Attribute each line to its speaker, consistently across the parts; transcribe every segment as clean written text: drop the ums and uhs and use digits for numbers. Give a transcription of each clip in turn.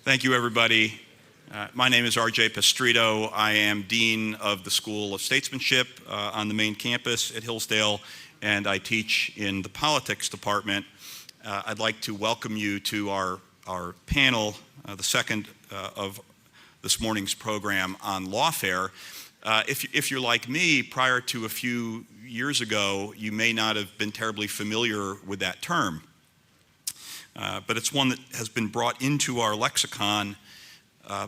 Speaker 1: Thank you, everybody. My name is R.J. Pestritto. I am Dean of the School of Statesmanship on the main campus at Hillsdale, and I teach in the politics department. I'd like to welcome you to our panel, the second of this morning's program on Lawfare. If you're like me, prior to a few years ago, you may not have been terribly familiar with that term. But it's one that has been brought into our lexicon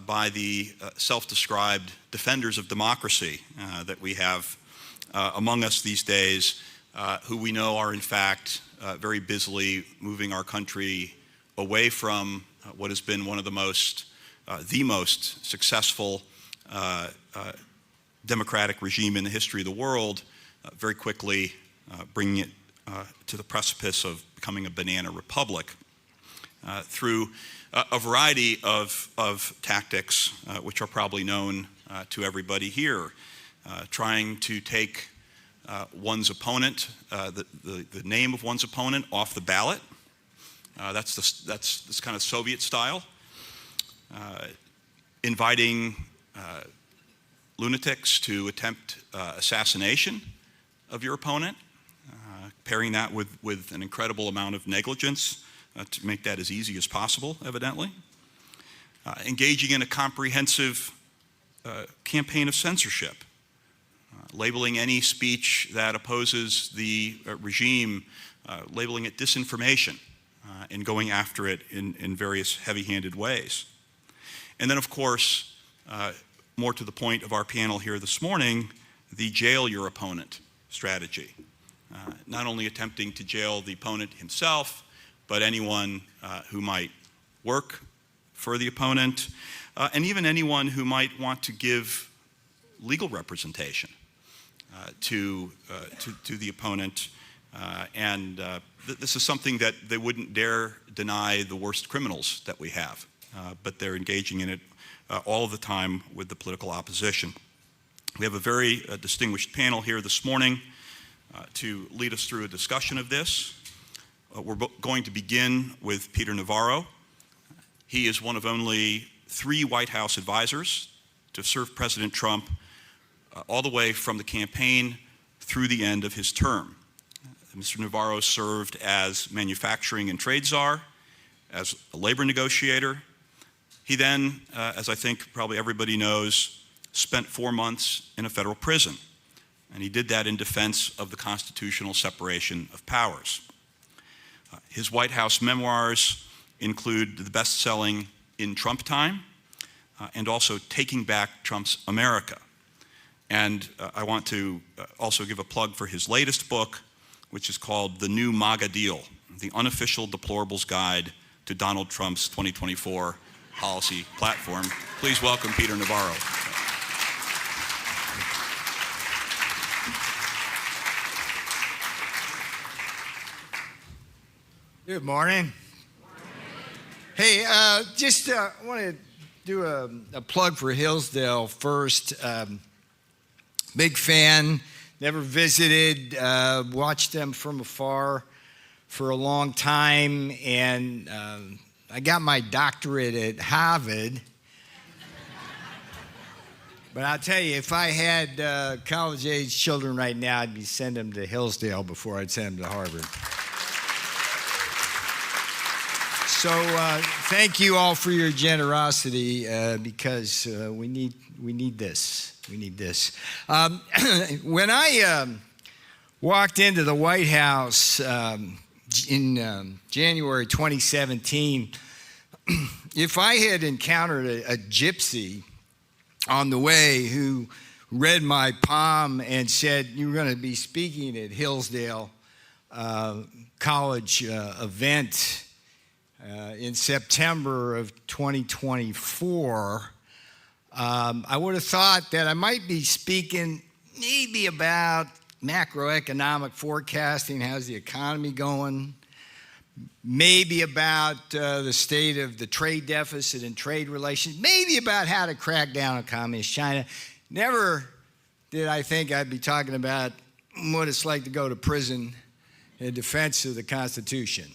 Speaker 1: by the self-described defenders of democracy that we have among us these days, who we know are in fact very busily moving our country away from what has been one of the most successful democratic regime in the history of the world, very quickly bringing it to the precipice of becoming a banana republic. Through a variety of tactics, which are probably known to everybody here, trying to take one's opponent, the name of one's opponent, off the ballot. That's this kind of Soviet style. Inviting lunatics to attempt assassination of your opponent, pairing that with an incredible amount of negligence. To make that as easy as possible, evidently. Engaging in a comprehensive campaign of censorship, labeling any speech that opposes the regime, labeling it disinformation, and going after it in various heavy-handed ways. And then, of course, more to the point of our panel here this morning, the jail your opponent strategy. Not only attempting to jail the opponent himself, but anyone who might work for the opponent, and even anyone who might want to give legal representation to the opponent. This is something that they wouldn't dare deny the worst criminals that we have, but they're engaging in it all the time with the political opposition. We have a very distinguished panel here this morning to lead us through a discussion of this. We're going to begin with Peter Navarro. He is one of only 3 White House advisors to serve President Trump all the way from the campaign through the end of his term. Mr. Navarro served as manufacturing and trade czar, as a labor negotiator. He then, as I think probably everybody knows, spent 4 months in a federal prison. And he did that in defense of the constitutional separation of powers. His White House memoirs include the best-selling In Trump Time and also Taking Back Trump's America. And I want to also give a plug for his latest book, which is called The New MAGA Deal, The Unofficial Deplorables Guide to Donald Trump's 2024 Policy Platform. Please welcome Peter Navarro.
Speaker 2: Good morning. Hey, I want to do a plug for Hillsdale first. Big fan, never visited, watched them from afar for a long time, and I got my doctorate at Harvard. But I'll tell you, if I had college-age children right now, I'd be sending them to Hillsdale before I'd send them to Harvard. So thank you all for your generosity because we need this. We need this. When I walked into the White House in January 2017, if I had encountered a gypsy on the way who read my palm and said, "You're going to be speaking at Hillsdale College event in September of 2024, I would have thought that I might be speaking maybe about macroeconomic forecasting, how's the economy going, maybe about the state of the trade deficit and trade relations, maybe about how to crack down on communist China. Never did I think I'd be talking about what it's like to go to prison in defense of the Constitution.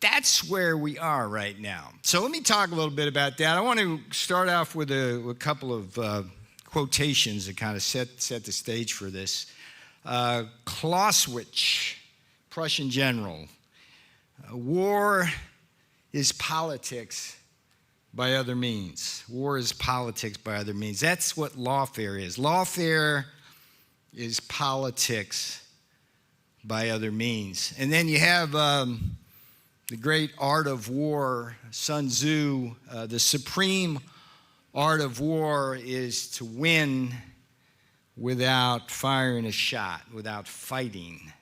Speaker 2: that's where we are right now. So let me talk a little bit about that. I want to start off with a couple of quotations that kind of set the stage for this. Clausewitz, Prussian general, war is politics by other means. War is politics by other means. That's what lawfare is. Lawfare is politics by other means. And then you have the great art of war, Sun Tzu. The supreme art of war is to win without firing a shot, without fighting.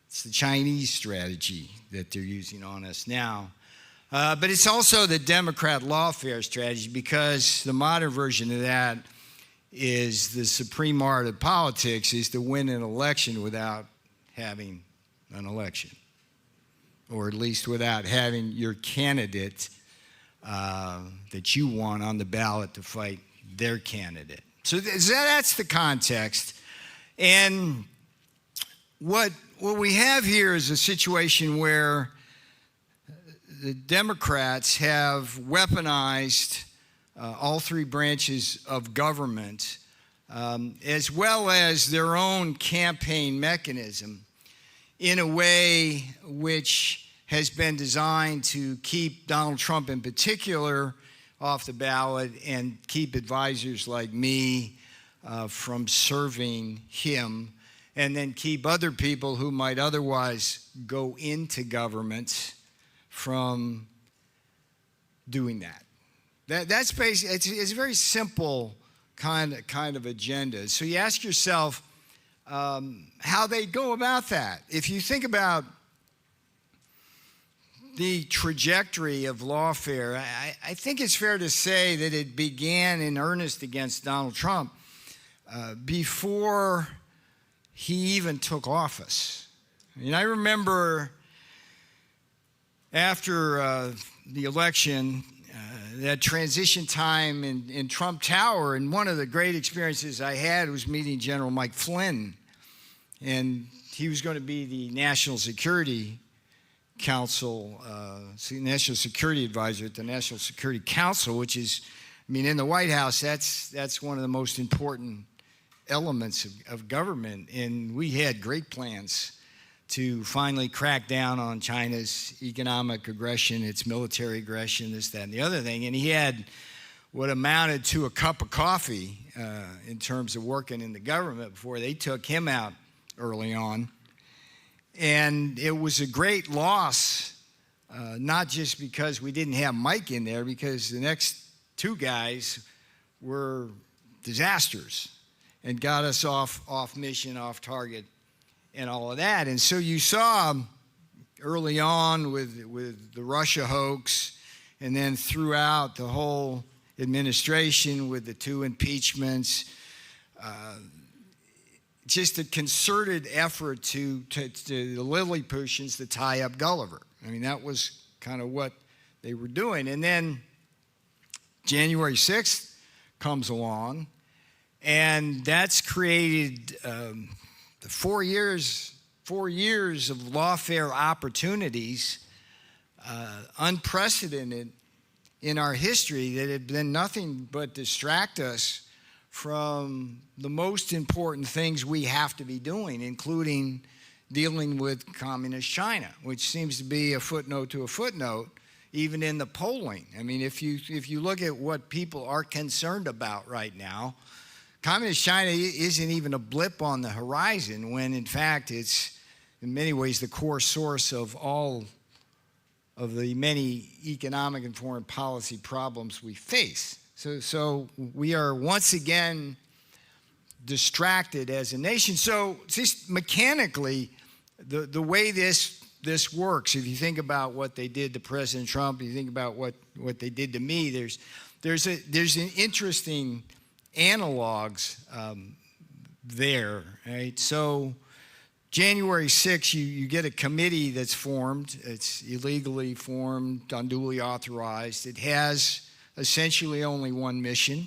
Speaker 2: It's the Chinese strategy that they're using on us now. But it's also the Democrat lawfare strategy, because the modern version of that is the supreme art of politics is to win an election without having an election, or at least without having your candidate that you want on the ballot to fight their candidate. So that's the context. And what we have here is a situation where the Democrats have weaponized all three branches of government, as well as their own campaign mechanism, in a way which has been designed to keep Donald Trump in particular off the ballot and keep advisors like me from serving him, and then keep other people who might otherwise go into government from doing that. That's basically, it's a very simple kind of agenda. So you ask yourself how they go about that. If you think about the trajectory of lawfare, I think it's fair to say that it began in earnest against Donald Trump before he even took office. I mean, I remember after the election, that transition time in Trump Tower, and one of the great experiences I had was meeting General Mike Flynn, and he was going to be the National Security Council, National Security Advisor at the National Security Council, which is, I mean, in the White House, that's one of the most important elements of government, and we had great plans to finally crack down on China's economic aggression, its military aggression, this, that, and the other thing. And he had what amounted to a cup of coffee in terms of working in the government before they took him out early on. And it was a great loss, not just because we didn't have Mike in there, because the next two guys were disasters and got us off mission, off target, and all of that. And so you saw early on with the Russia hoax, and then throughout the whole administration with the two impeachments, just a concerted effort to the Lilliputians to tie up Gulliver. I mean, that was kind of what they were doing. And then January 6th comes along, and that's created the 4 years of lawfare opportunities, unprecedented in our history, that have been nothing but distract us from the most important things we have to be doing, including dealing with communist China, which seems to be a footnote to a footnote, even in the polling. I mean, if you look at what people are concerned about right now, communist China isn't even a blip on the horizon, when in fact it's in many ways the core source of all of the many economic and foreign policy problems we face. So we are once again distracted as a nation. So just mechanically, the way this works, if you think about what they did to President Trump, you think about what they did to me, there's an interesting analogs there, right? So January 6th, you get a committee that's formed. It's illegally formed, unduly authorized. It has essentially only one mission.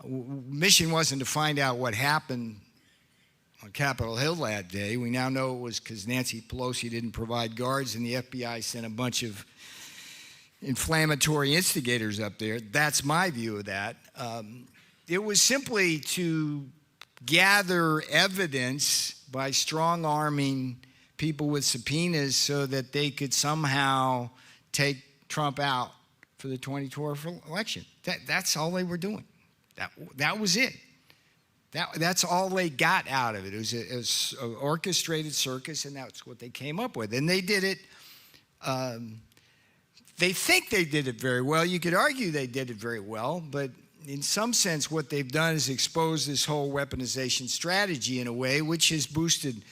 Speaker 2: Mission wasn't to find out what happened on Capitol Hill that day. We now know it was because Nancy Pelosi didn't provide guards and the FBI sent a bunch of inflammatory instigators up there. That's my view of that. It was simply to gather evidence by strong-arming people with subpoenas so that they could somehow take Trump out for the 2024 election. That's all they were doing. That was it. That's all they got out of it. It was an orchestrated circus, and that's what they came up with. And they did it. They think they did it very well. You could argue they did it very well, but in some sense, what they've done is expose this whole weaponization strategy in a way which has boosted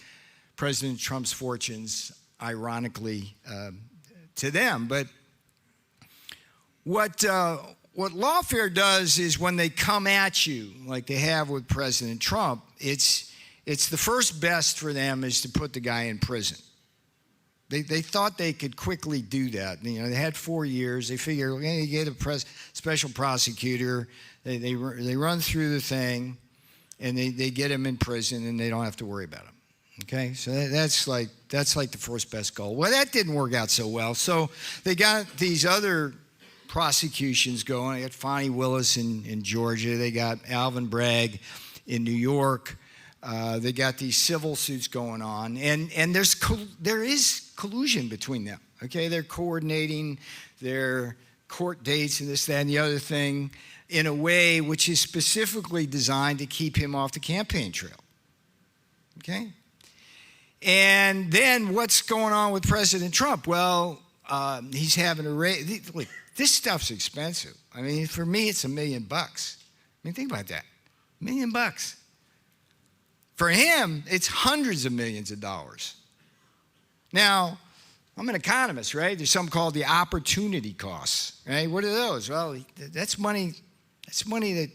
Speaker 2: President Trump's fortunes, ironically, to them. But what Lawfare does is when they come at you, like they have with President Trump, it's the first best for them is to put the guy in prison. They thought they could quickly do that. You know, they had 4 years. They figure, okay, you get a special prosecutor. They run through the thing, and they get him in prison, and they don't have to worry about him. Okay, so that's like the first best goal. Well, that didn't work out so well. So they got these other prosecutions going. They got Fonnie Willis in Georgia. They got Alvin Bragg in New York. They got these civil suits going on, and there is collusion between them. Okay, they're coordinating their court dates and this, that, and the other thing in a way which is specifically designed to keep him off the campaign trail. Okay, and then what's going on with President Trump? Well, he's having a raise. Look, this stuff's expensive. I mean, for me, it's $1 million. I mean, think about that, $1 million. For him, it's hundreds of millions of dollars. Now, I'm an economist, right? There's something called the opportunity costs, right? What are those? Well, that's money that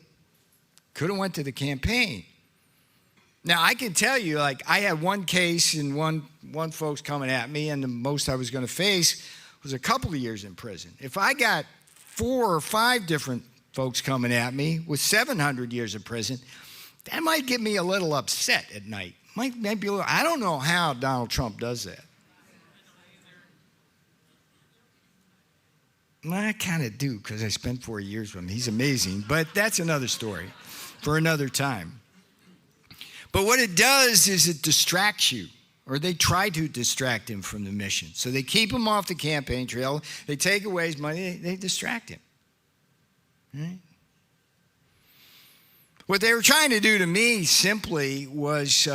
Speaker 2: could have went to the campaign. Now, I can tell you, like, I had one case and one folks coming at me, and the most I was going to face was a couple of years in prison. If I got 4 or 5 different folks coming at me with 700 years in prison, that might get me a little upset at night. Might be a little, I don't know how Donald Trump does that. Well, I kind of do because I spent 4 years with him. He's amazing, but that's another story for another time. But what it does is it distracts you, or they try to distract him from the mission. So they keep him off the campaign trail. They take away his money. They distract him. Right? What they were trying to do to me simply was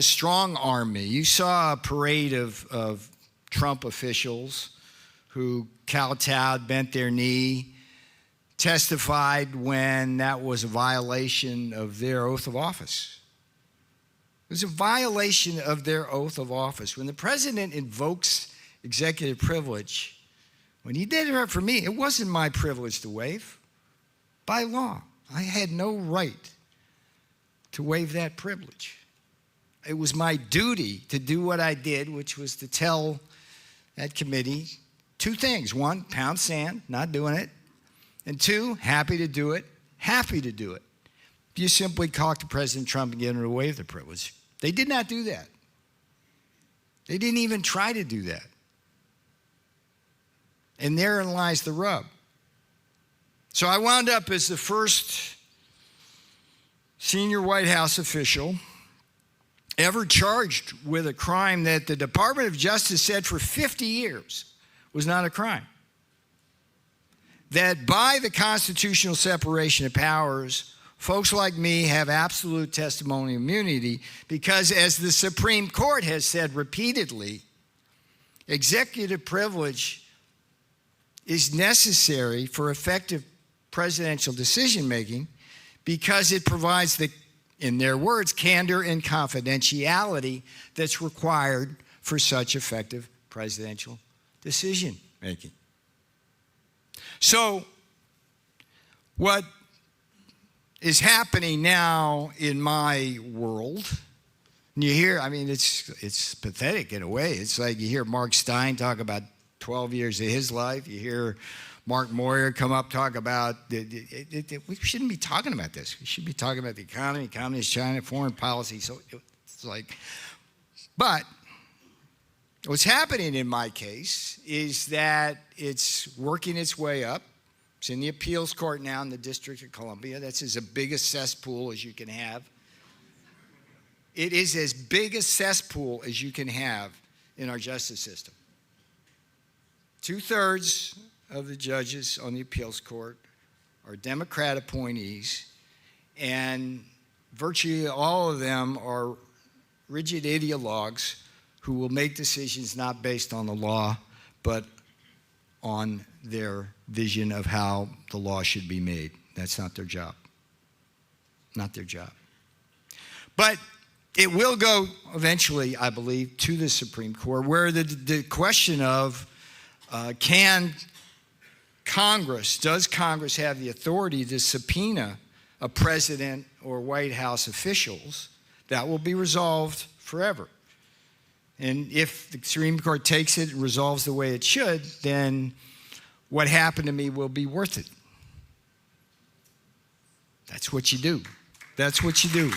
Speaker 2: strong arm me. You saw a parade of Trump officials who kowtowed, bent their knee, testified when that was a violation of their oath of office. It was a violation of their oath of office. When the president invokes executive privilege, when he did it for me, it wasn't my privilege to waive. By law, I had no right to waive that privilege. It was my duty to do what I did, which was to tell that committee 2 things. 1, pound sand, not doing it. And 2, happy to do it. You simply talk to President Trump and get him to waive the privilege. They did not do that. They didn't even try to do that. And therein lies the rub. So I wound up as the first senior White House official ever charged with a crime that the Department of Justice said for 50 years was not a crime. That by the constitutional separation of powers, folks like me have absolute testimonial immunity because, as the Supreme Court has said repeatedly, executive privilege is necessary for effective presidential decision-making because it provides the, in their words, candor and confidentiality that's required for such effective presidential decision-making. So what is happening now in my world, and you hear, I mean, it's pathetic in a way. It's like you hear Mark Stein talk about 12 years of his life. You hear Mark Moyer come up, talk about, we shouldn't be talking about this. We should be talking about the economy, communist China, foreign policy. So it's like, but what's happening in my case is that it's working its way up. It's in the appeals court now in the District of Columbia. That's as big a cesspool as you can have. It is as big a cesspool as you can have in our justice system. 2/3 of the judges on the appeals court are Democrat appointees, and virtually all of them are rigid ideologues who will make decisions not based on the law, but on their vision of how the law should be made. That's not their job. Not their job. But it will go eventually, I believe, to the Supreme Court, where the question of does Congress have the authority to subpoena a president or White House officials, that will be resolved forever. And if the Supreme Court takes it and resolves the way it should, then what happened to me will be worth it. That's what you do. That's what you do.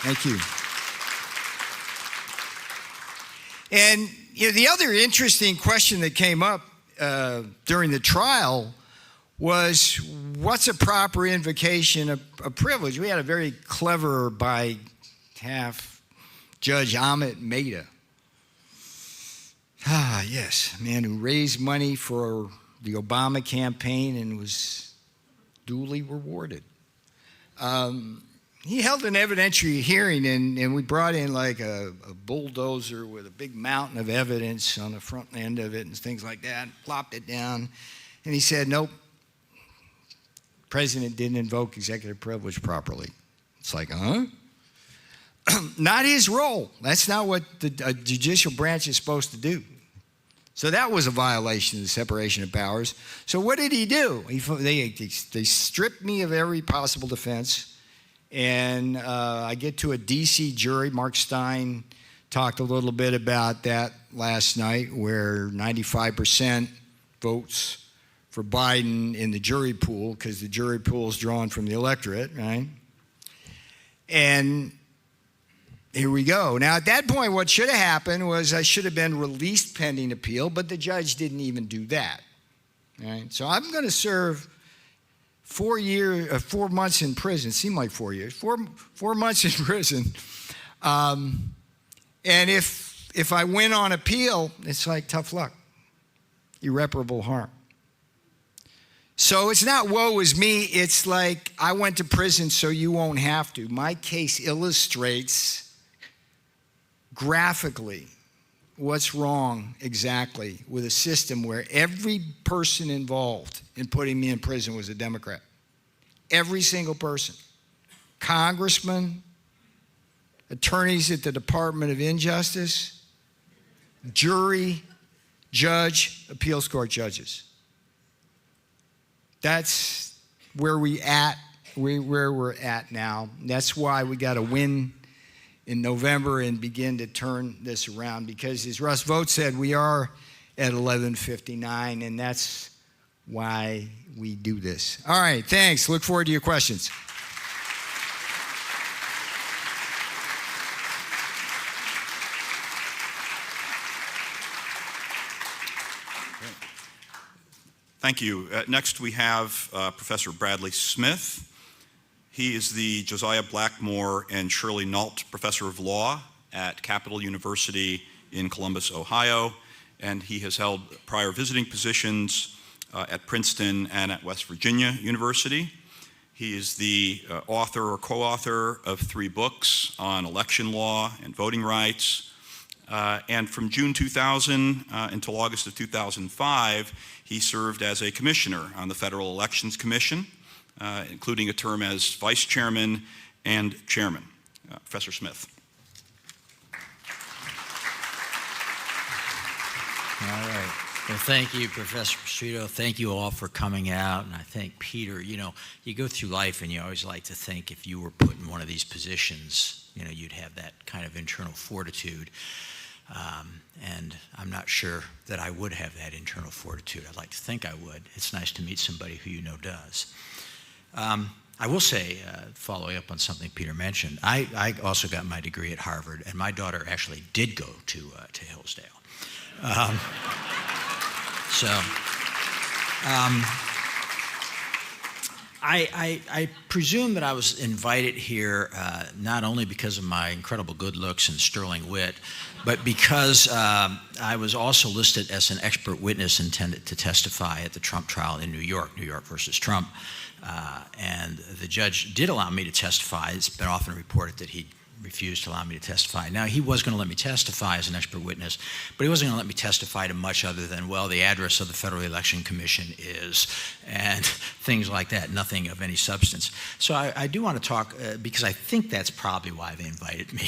Speaker 2: Thank you. And the other interesting question that came up during the trial was, what's a proper invocation of privilege? We had a very clever by half Judge Amit Mehta. Yes, a man who raised money for the Obama campaign and was duly rewarded. He held an evidentiary hearing, and we brought in like a bulldozer with a big mountain of evidence on the front end of it and things like that, plopped it down, and he said, nope, the president didn't invoke executive privilege properly. It's like, huh? Not his role. That's not what the judicial branch is supposed to do. So that was a violation of the separation of powers. So what did he do? They stripped me of every possible defense, and I get to a D.C. jury. Mark Stein talked a little bit about that last night, where 95% votes for Biden in the jury pool, because the jury pool is drawn from the electorate, right? And here we go. Now, at that point, what should have happened was I should have been released pending appeal, but the judge didn't even do that. Right? So I'm going to serve 4 months in prison. It seemed like 4 years. 4 months in prison. And if I win on appeal, it's like tough luck. Irreparable harm. So it's not woe is me. It's like I went to prison so you won't have to. My case illustrates graphically what's wrong exactly with a system where every person involved in putting me in prison was a Democrat. Every single person. Congressman, attorneys at the Department of Injustice, jury, judge, appeals court judges. That's where we're at now. That's why we got to win in November and begin to turn this around, because as Russ Vogt said, we are at 11:59, and that's why we do this. All right, thanks. Look forward to your questions.
Speaker 1: Thank you. Next we have Professor Bradley Smith. He is the Josiah Blackmore and Shirley Nault Professor of Law at Capital University in Columbus, Ohio, and he has held prior visiting positions at Princeton and at West Virginia University. He is the author or co-author of 3 books on election law and voting rights. And from June 2000 until August of 2005, he served as a commissioner on the Federal Elections Commission, including a term as vice chairman and chairman. Professor Smith.
Speaker 3: All right. Well, thank you, Professor Pestritto. Thank you all for coming out. And I thank Peter. You know, you go through life and you always like to think if you were put in one of these positions, you know, you'd have that kind of internal fortitude. And I'm not sure that I would have that internal fortitude. I'd like to think I would. It's nice to meet somebody who you know does. I will say, following up on something Peter mentioned, I also got my degree at Harvard, and my daughter actually did go to Hillsdale. I presume that I was invited here not only because of my incredible good looks and sterling wit, but because I was also listed as an expert witness intended to testify at the Trump trial in New York versus Trump. And the judge did allow me to testify. It's been often reported that he refused to allow me to testify. Now, he was going to let me testify as an expert witness, but he wasn't going to let me testify to much other than, well, the address of the Federal Election Commission is, and things like that, nothing of any substance. So I do want to talk, because I think that's probably why they invited me.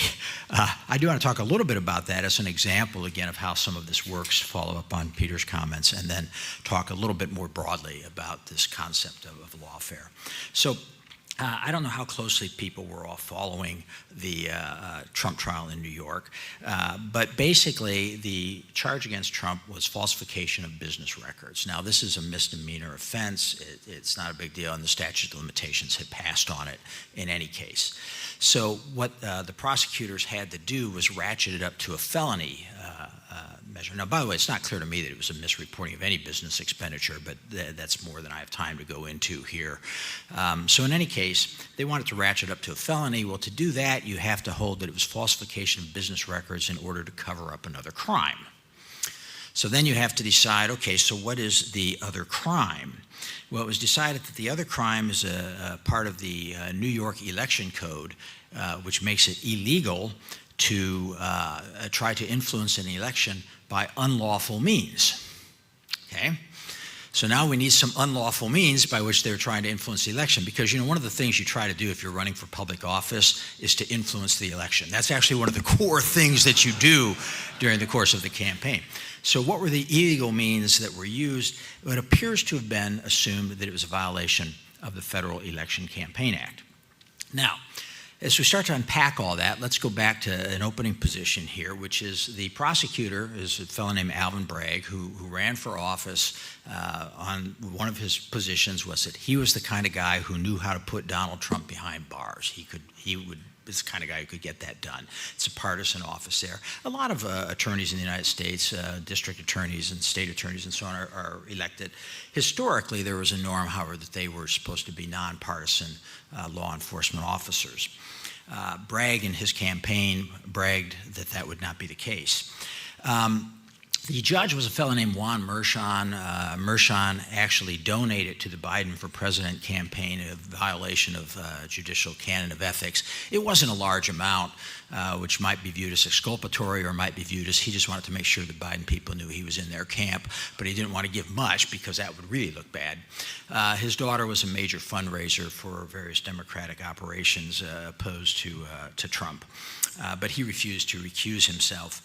Speaker 3: I do want to talk a little bit about that as an example, again, of how some of this works, follow up on Peter's comments, and then talk a little bit more broadly about this concept of lawfare. So I don't know how closely people were all following the Trump trial in New York, but basically the charge against Trump was falsification of business records. Now, this is a misdemeanor offense. It's not a big deal, and the statute of limitations had passed on it in any case. So what the prosecutors had to do was ratchet it up to a felony measure. Now, by the way, it's not clear to me that it was a misreporting of any business expenditure, but that's more than I have time to go into here. So in any case, they wanted to ratchet up to a felony. Well, to do that, you have to hold that it was falsification of business records in order to cover up another crime. So then you have to decide, okay, so what is the other crime? Well, it was decided that the other crime is a part of the New York Election Code, which makes it illegal to try to influence an election by unlawful means. Okay? So now we need some unlawful means by which they're trying to influence the election, because one of the things you try to do if you're running for public office is to influence the election. That's actually one of the core things that you do during the course of the campaign. So what were the illegal means that were used? It appears to have been assumed that it was a violation of the Federal Election Campaign Act. Now, as we start to unpack all that, let's go back to an opening position here, which is the prosecutor is a fellow named Alvin Bragg, who ran for office. On one of his positions was that he was the kind of guy who knew how to put Donald Trump behind bars. He was the kind of guy who could get that done. It's a partisan office there. A lot of attorneys in the United States, district attorneys and state attorneys and so on, are elected. Historically, there was a norm, however, that they were supposed to be nonpartisan law enforcement officers. Bragg in his campaign bragged that that would not be the case. The judge was a fellow named Juan Mershon. Mershon actually donated to the Biden for President campaign a violation of judicial canon of ethics. It wasn't a large amount, which might be viewed as exculpatory or might be viewed as he just wanted to make sure the Biden people knew he was in their camp, but he didn't want to give much because that would really look bad. His daughter was a major fundraiser for various Democratic operations opposed to Trump, but he refused to recuse himself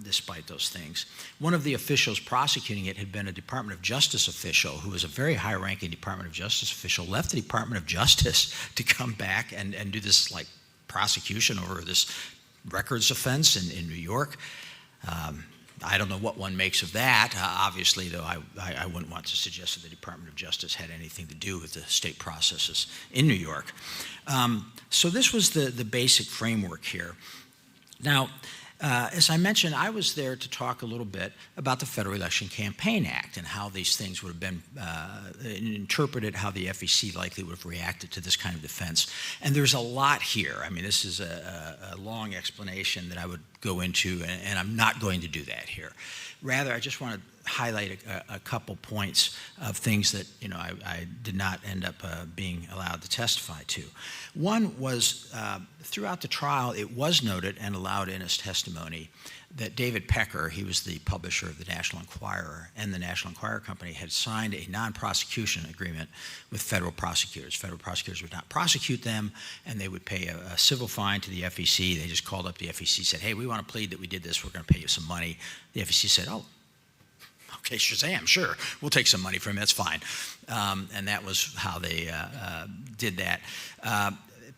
Speaker 3: despite those things. One of the officials prosecuting it had been a Department of Justice official who was a very high-ranking Department of Justice official, left the Department of Justice to come back and do this like prosecution over this records offense in New York. I don't know what one makes of that. Obviously, though, I wouldn't want to suggest that the Department of Justice had anything to do with the state processes in New York. So this was the basic framework here. Now, as I mentioned, I was there to talk a little bit about the Federal Election Campaign Act and how these things would have been interpreted, how the FEC likely would have reacted to this kind of defense. And there's a lot here. I mean, this is a long explanation that I would go into, and I'm not going to do that here. Rather, I just want to highlight a couple points of things that I did not end up being allowed to testify to. One was throughout the trial, it was noted and allowed in his testimony that David Pecker, he was the publisher of the National Enquirer, and the National Enquirer Company had signed a non-prosecution agreement with federal prosecutors. Federal prosecutors would not prosecute them, and they would pay a civil fine to the FEC. They just called up the FEC, said, hey, we want to plead that we did this, we're going to pay you some money. The FEC said, oh, okay, Shazam, sure, we'll take some money from him, that's fine. And that was how they did that.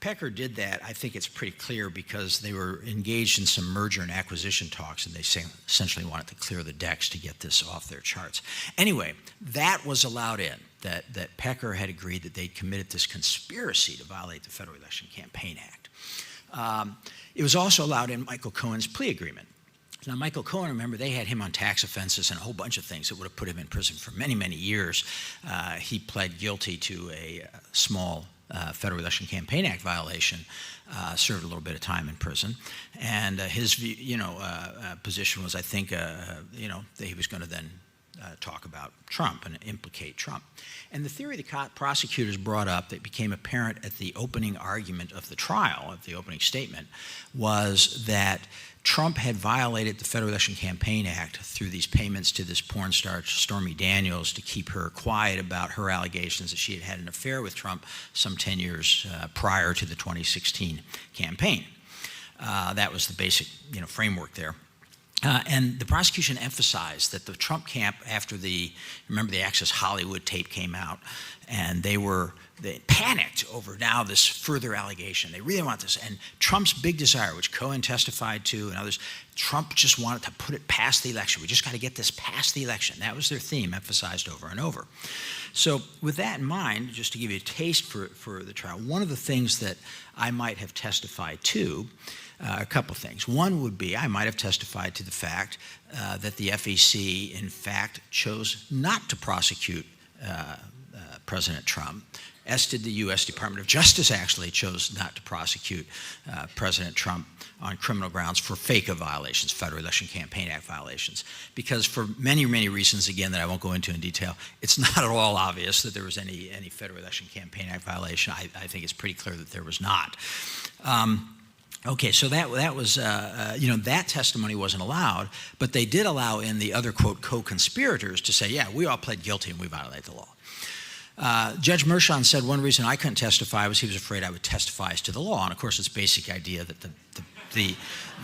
Speaker 3: Pecker did that, I think it's pretty clear because they were engaged in some merger and acquisition talks, and they essentially wanted to clear the decks to get this off their charts. Anyway, that was allowed in, that Pecker had agreed that they'd committed this conspiracy to violate the Federal Election Campaign Act. It was also allowed in Michael Cohen's plea agreement. Now, Michael Cohen, remember, they had him on tax offenses and a whole bunch of things that would have put him in prison for many, many years. He pled guilty to a small Federal Election Campaign Act violation, served a little bit of time in prison, and his position was, I think, that he was going to then talk about Trump and implicate Trump. And the theory the prosecutors brought up that became apparent at the opening argument of the trial, at the opening statement, was that Trump had violated the Federal Election Campaign Act through these payments to this porn star, Stormy Daniels, to keep her quiet about her allegations that she had had an affair with Trump some 10 years prior to the 2016 campaign. That was the basic framework there. And the prosecution emphasized that the Trump camp, after remember the Access Hollywood tape came out, and they panicked over now this further allegation. They really want this. And Trump's big desire, which Cohen testified to and others, Trump just wanted to put it past the election. We just got to get this past the election. That was their theme, emphasized over and over. So with that in mind, just to give you a taste for the trial, one of the things that I might have testified to, a couple things. One would be I might have testified to the fact that the FEC, in fact, chose not to prosecute President Trump, as did the U.S. Department of Justice actually chose not to prosecute President Trump on criminal grounds for FACA violations, Federal Election Campaign Act violations, because for many, many reasons, again, that I won't go into in detail, it's not at all obvious that there was any Federal Election Campaign Act violation. I think it's pretty clear that there was not. Okay, so that was, that testimony wasn't allowed, but they did allow in the other, quote, co-conspirators to say, yeah, we all pled guilty and we violated the law. Judge Mershon said one reason I couldn't testify was he was afraid I would testify as to the law. And of course, it's basic idea that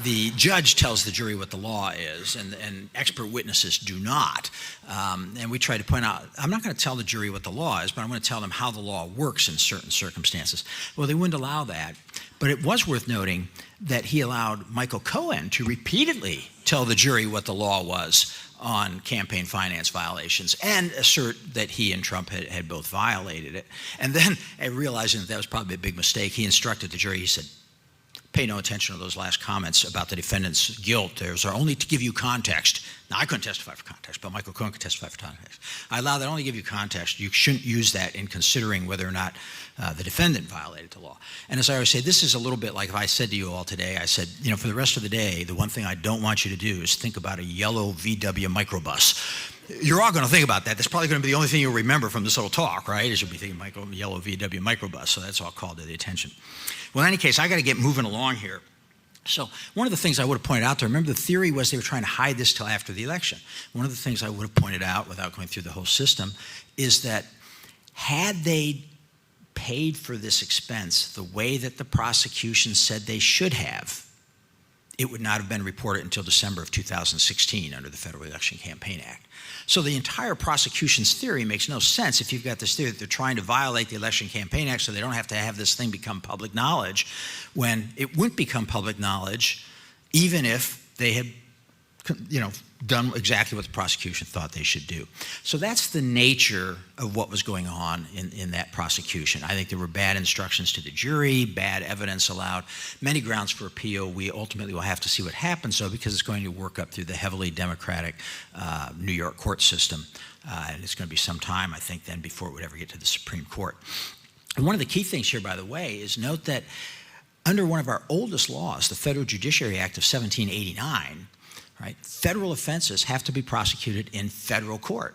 Speaker 3: the judge tells the jury what the law is, and expert witnesses do not. And we try to point out, I'm not going to tell the jury what the law is, but I'm going to tell them how the law works in certain circumstances. Well, they wouldn't allow that. But it was worth noting that he allowed Michael Cohen to repeatedly tell the jury what the law was on campaign finance violations and assert that he and Trump had both violated it. And then, realizing that was probably a big mistake, he instructed the jury, he said, pay no attention to those last comments about the defendant's guilt. Those are only to give you context. Now, I couldn't testify for context, but Michael Cohen could testify for context. I allow that only to give you context. You shouldn't use that in considering whether or not the defendant violated the law. And as I always say, this is a little bit like if I said to you all today, I said, for the rest of the day, the one thing I don't want you to do is think about a yellow VW microbus. You're all going to think about that. That's probably going to be the only thing you'll remember from this little talk, right? Is you'll be thinking yellow VW microbus. So that's all called to the attention. Well, in any case, I got to get moving along here. So one of the things I would have pointed out there, remember the theory was they were trying to hide this till after the election. One of the things I would have pointed out without going through the whole system is that had they paid for this expense the way that the prosecution said they should have, it would not have been reported until December of 2016 under the Federal Election Campaign Act. So the entire prosecution's theory makes no sense if you've got this theory that they're trying to violate the Election Campaign Act so they don't have to have this thing become public knowledge, when it wouldn't become public knowledge even if they had done exactly what the prosecution thought they should do. So that's the nature of what was going on in that prosecution. I think there were bad instructions to the jury, bad evidence allowed, many grounds for appeal. We ultimately will have to see what happens, though, because it's going to work up through the heavily Democratic New York court system. And it's going to be some time, I think, then before it would ever get to the Supreme Court. And one of the key things here, by the way, is note that under one of our oldest laws, the Federal Judiciary Act of 1789, right, federal offenses have to be prosecuted in federal court.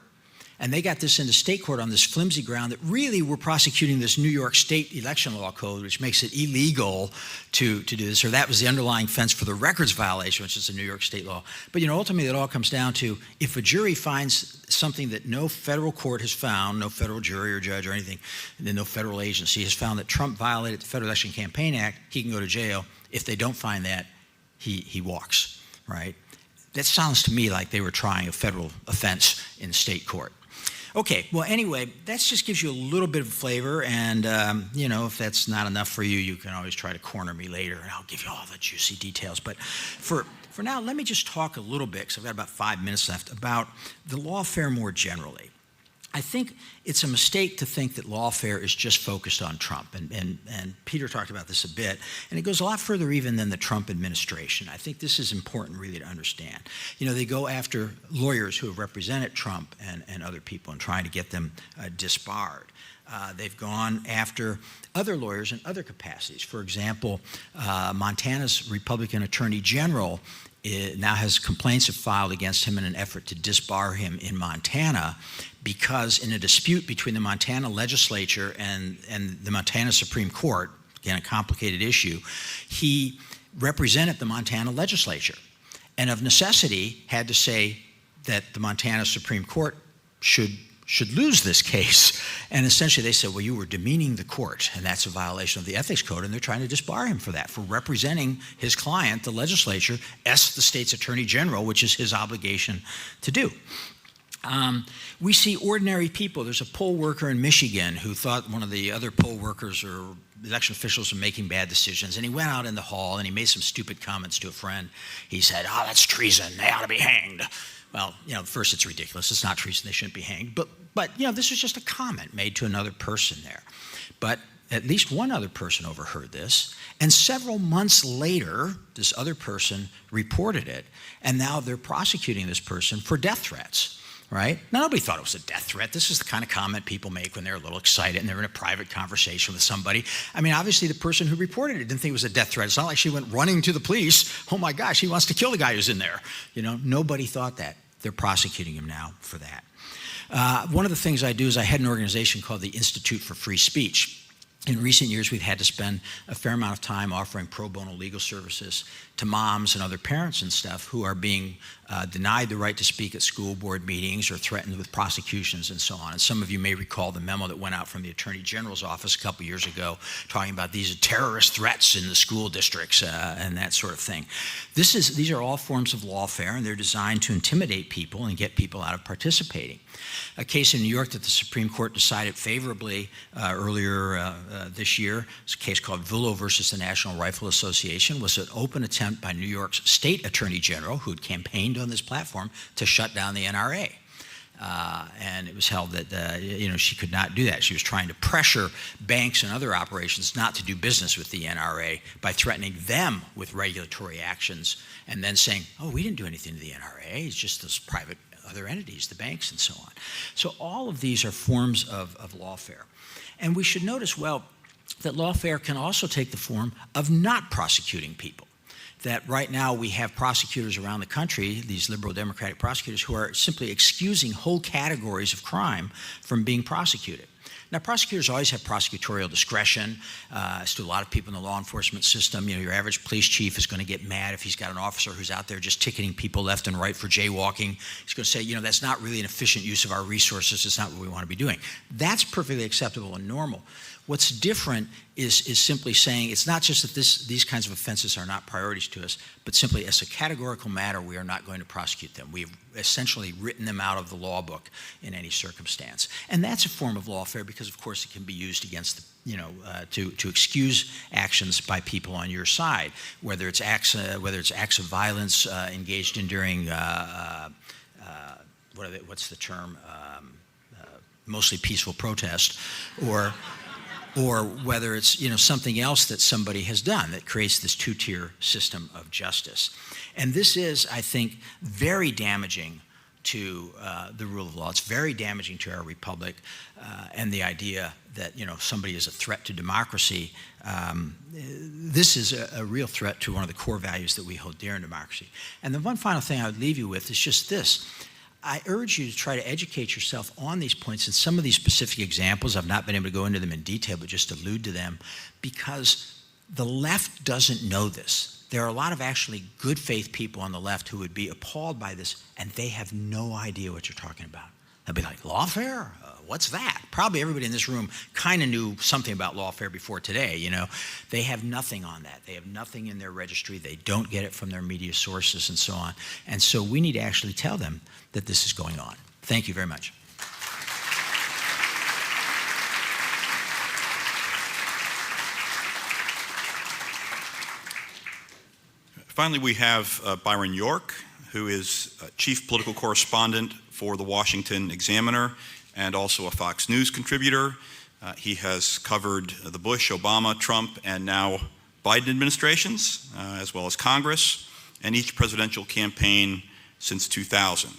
Speaker 3: And they got this into state court on this flimsy ground that really we're prosecuting this New York State election law code, which makes it illegal to do this, or that was the underlying offense for the records violation, which is a New York State law. But ultimately it all comes down to if a jury finds something that no federal court has found, no federal jury or judge or anything, and then no federal agency has found that Trump violated the Federal Election Campaign Act, he can go to jail. If they don't find that, he walks, right? That sounds to me like they were trying a federal offense in state court. Okay, well, anyway, that just gives you a little bit of flavor, and, if that's not enough for you, you can always try to corner me later, and I'll give you all the juicy details. But for now, let me just talk a little bit, because I've got about 5 minutes left, about the lawfare more generally. I think it's a mistake to think that lawfare is just focused on Trump, and Peter talked about this a bit, and it goes a lot further even than the Trump administration. I think this is important really to understand. They go after lawyers who have represented Trump and other people and trying to get them disbarred. They've gone after other lawyers in other capacities. For example, Montana's Republican Attorney General now has complaints filed against him in an effort to disbar him in Montana because in a dispute between the Montana legislature and the Montana Supreme Court, again, a complicated issue, he represented the Montana legislature and of necessity had to say that the Montana Supreme Court should lose this case. And essentially they said, well, you were demeaning the court, and that's a violation of the ethics code, and they're trying to disbar him for that, for representing his client, the legislature, as the state's attorney general, which is his obligation to do. We see ordinary people. There's a poll worker in Michigan who thought one of the other poll workers or election officials were making bad decisions, and he went out in the hall and he made some stupid comments to a friend. He said, oh, that's treason. They ought to be hanged. Well, first it's ridiculous. It's not treason. They shouldn't be hanged. But this was just a comment made to another person there. But at least one other person overheard this, and several months later, this other person reported it, and now they're prosecuting this person for death threats. Right? Now, nobody thought it was a death threat. This is the kind of comment people make when they're a little excited and they're in a private conversation with somebody. I mean, obviously, the person who reported it didn't think it was a death threat. It's not like she went running to the police. Oh, my gosh, he wants to kill the guy who's in there. Nobody thought that. They're prosecuting him now for that. One of the things I do is I head an organization called the Institute for Free Speech. In recent years, we've had to spend a fair amount of time offering pro bono legal services to moms and other parents and stuff who are being denied the right to speak at school board meetings or threatened with prosecutions and so on. And some of you may recall the memo that went out from the Attorney General's office a couple years ago talking about these terrorist threats in the school districts and that sort of thing. These are all forms of lawfare, and they're designed to intimidate people and get people out of participating. A case in New York that the Supreme Court decided favorably earlier this year, it's a case called Vullo versus the National Rifle Association, was an open attempt by New York's state attorney general, who had campaigned on this platform, to shut down the NRA. And it was held that she could not do that. She was trying to pressure banks and other operations not to do business with the NRA by threatening them with regulatory actions and then saying, oh, we didn't do anything to the NRA. It's just those private other entities, the banks and so on. So all of these are forms of lawfare. And we should note as well that lawfare can also take the form of not prosecuting people. That right now we have prosecutors around the country, these liberal democratic prosecutors, who are simply excusing whole categories of crime from being prosecuted. Now, prosecutors always have prosecutorial discretion. As to a lot of people in the law enforcement system, your average police chief is going to get mad if he's got an officer who's out there just ticketing people left and right for jaywalking. He's going to say, that's not really an efficient use of our resources. It's not what we want to be doing. That's perfectly acceptable and normal. What's different is simply saying it's not just that these kinds of offenses are not priorities to us, but simply as a categorical matter, we are not going to prosecute them. We've essentially written them out of the law book in any circumstance. And that's a form of lawfare because, of course, it can be used against to excuse actions by people on your side, whether it's acts of violence engaged in during what's the term, mostly peaceful protest, or whether it's something else that somebody has done that creates this two-tier system of justice. And this is, I think, very damaging to the rule of law. It's very damaging to our republic and the idea that somebody is a threat to democracy. This is a real threat to one of the core values that we hold dear in democracy. And the one final thing I would leave you with is just this. I urge you to try to educate yourself on these points and some of these specific examples. I've not been able to go into them in detail, but just allude to them, because the left doesn't know this. There are a lot of actually good faith people on the left who would be appalled by this, and they have no idea what you're talking about. They'll be like, lawfare? What's that? Probably everybody in this room kind of knew something about lawfare before today, They have nothing on that. They have nothing in their registry. They don't get it from their media sources and so on. And so we need to actually tell them that this is going on. Thank you very much.
Speaker 1: Finally, we have Byron York, who is chief political correspondent for the Washington Examiner and also a Fox News contributor. He has covered the Bush, Obama, Trump, and now Biden administrations, as well as Congress, and each presidential campaign since 2000.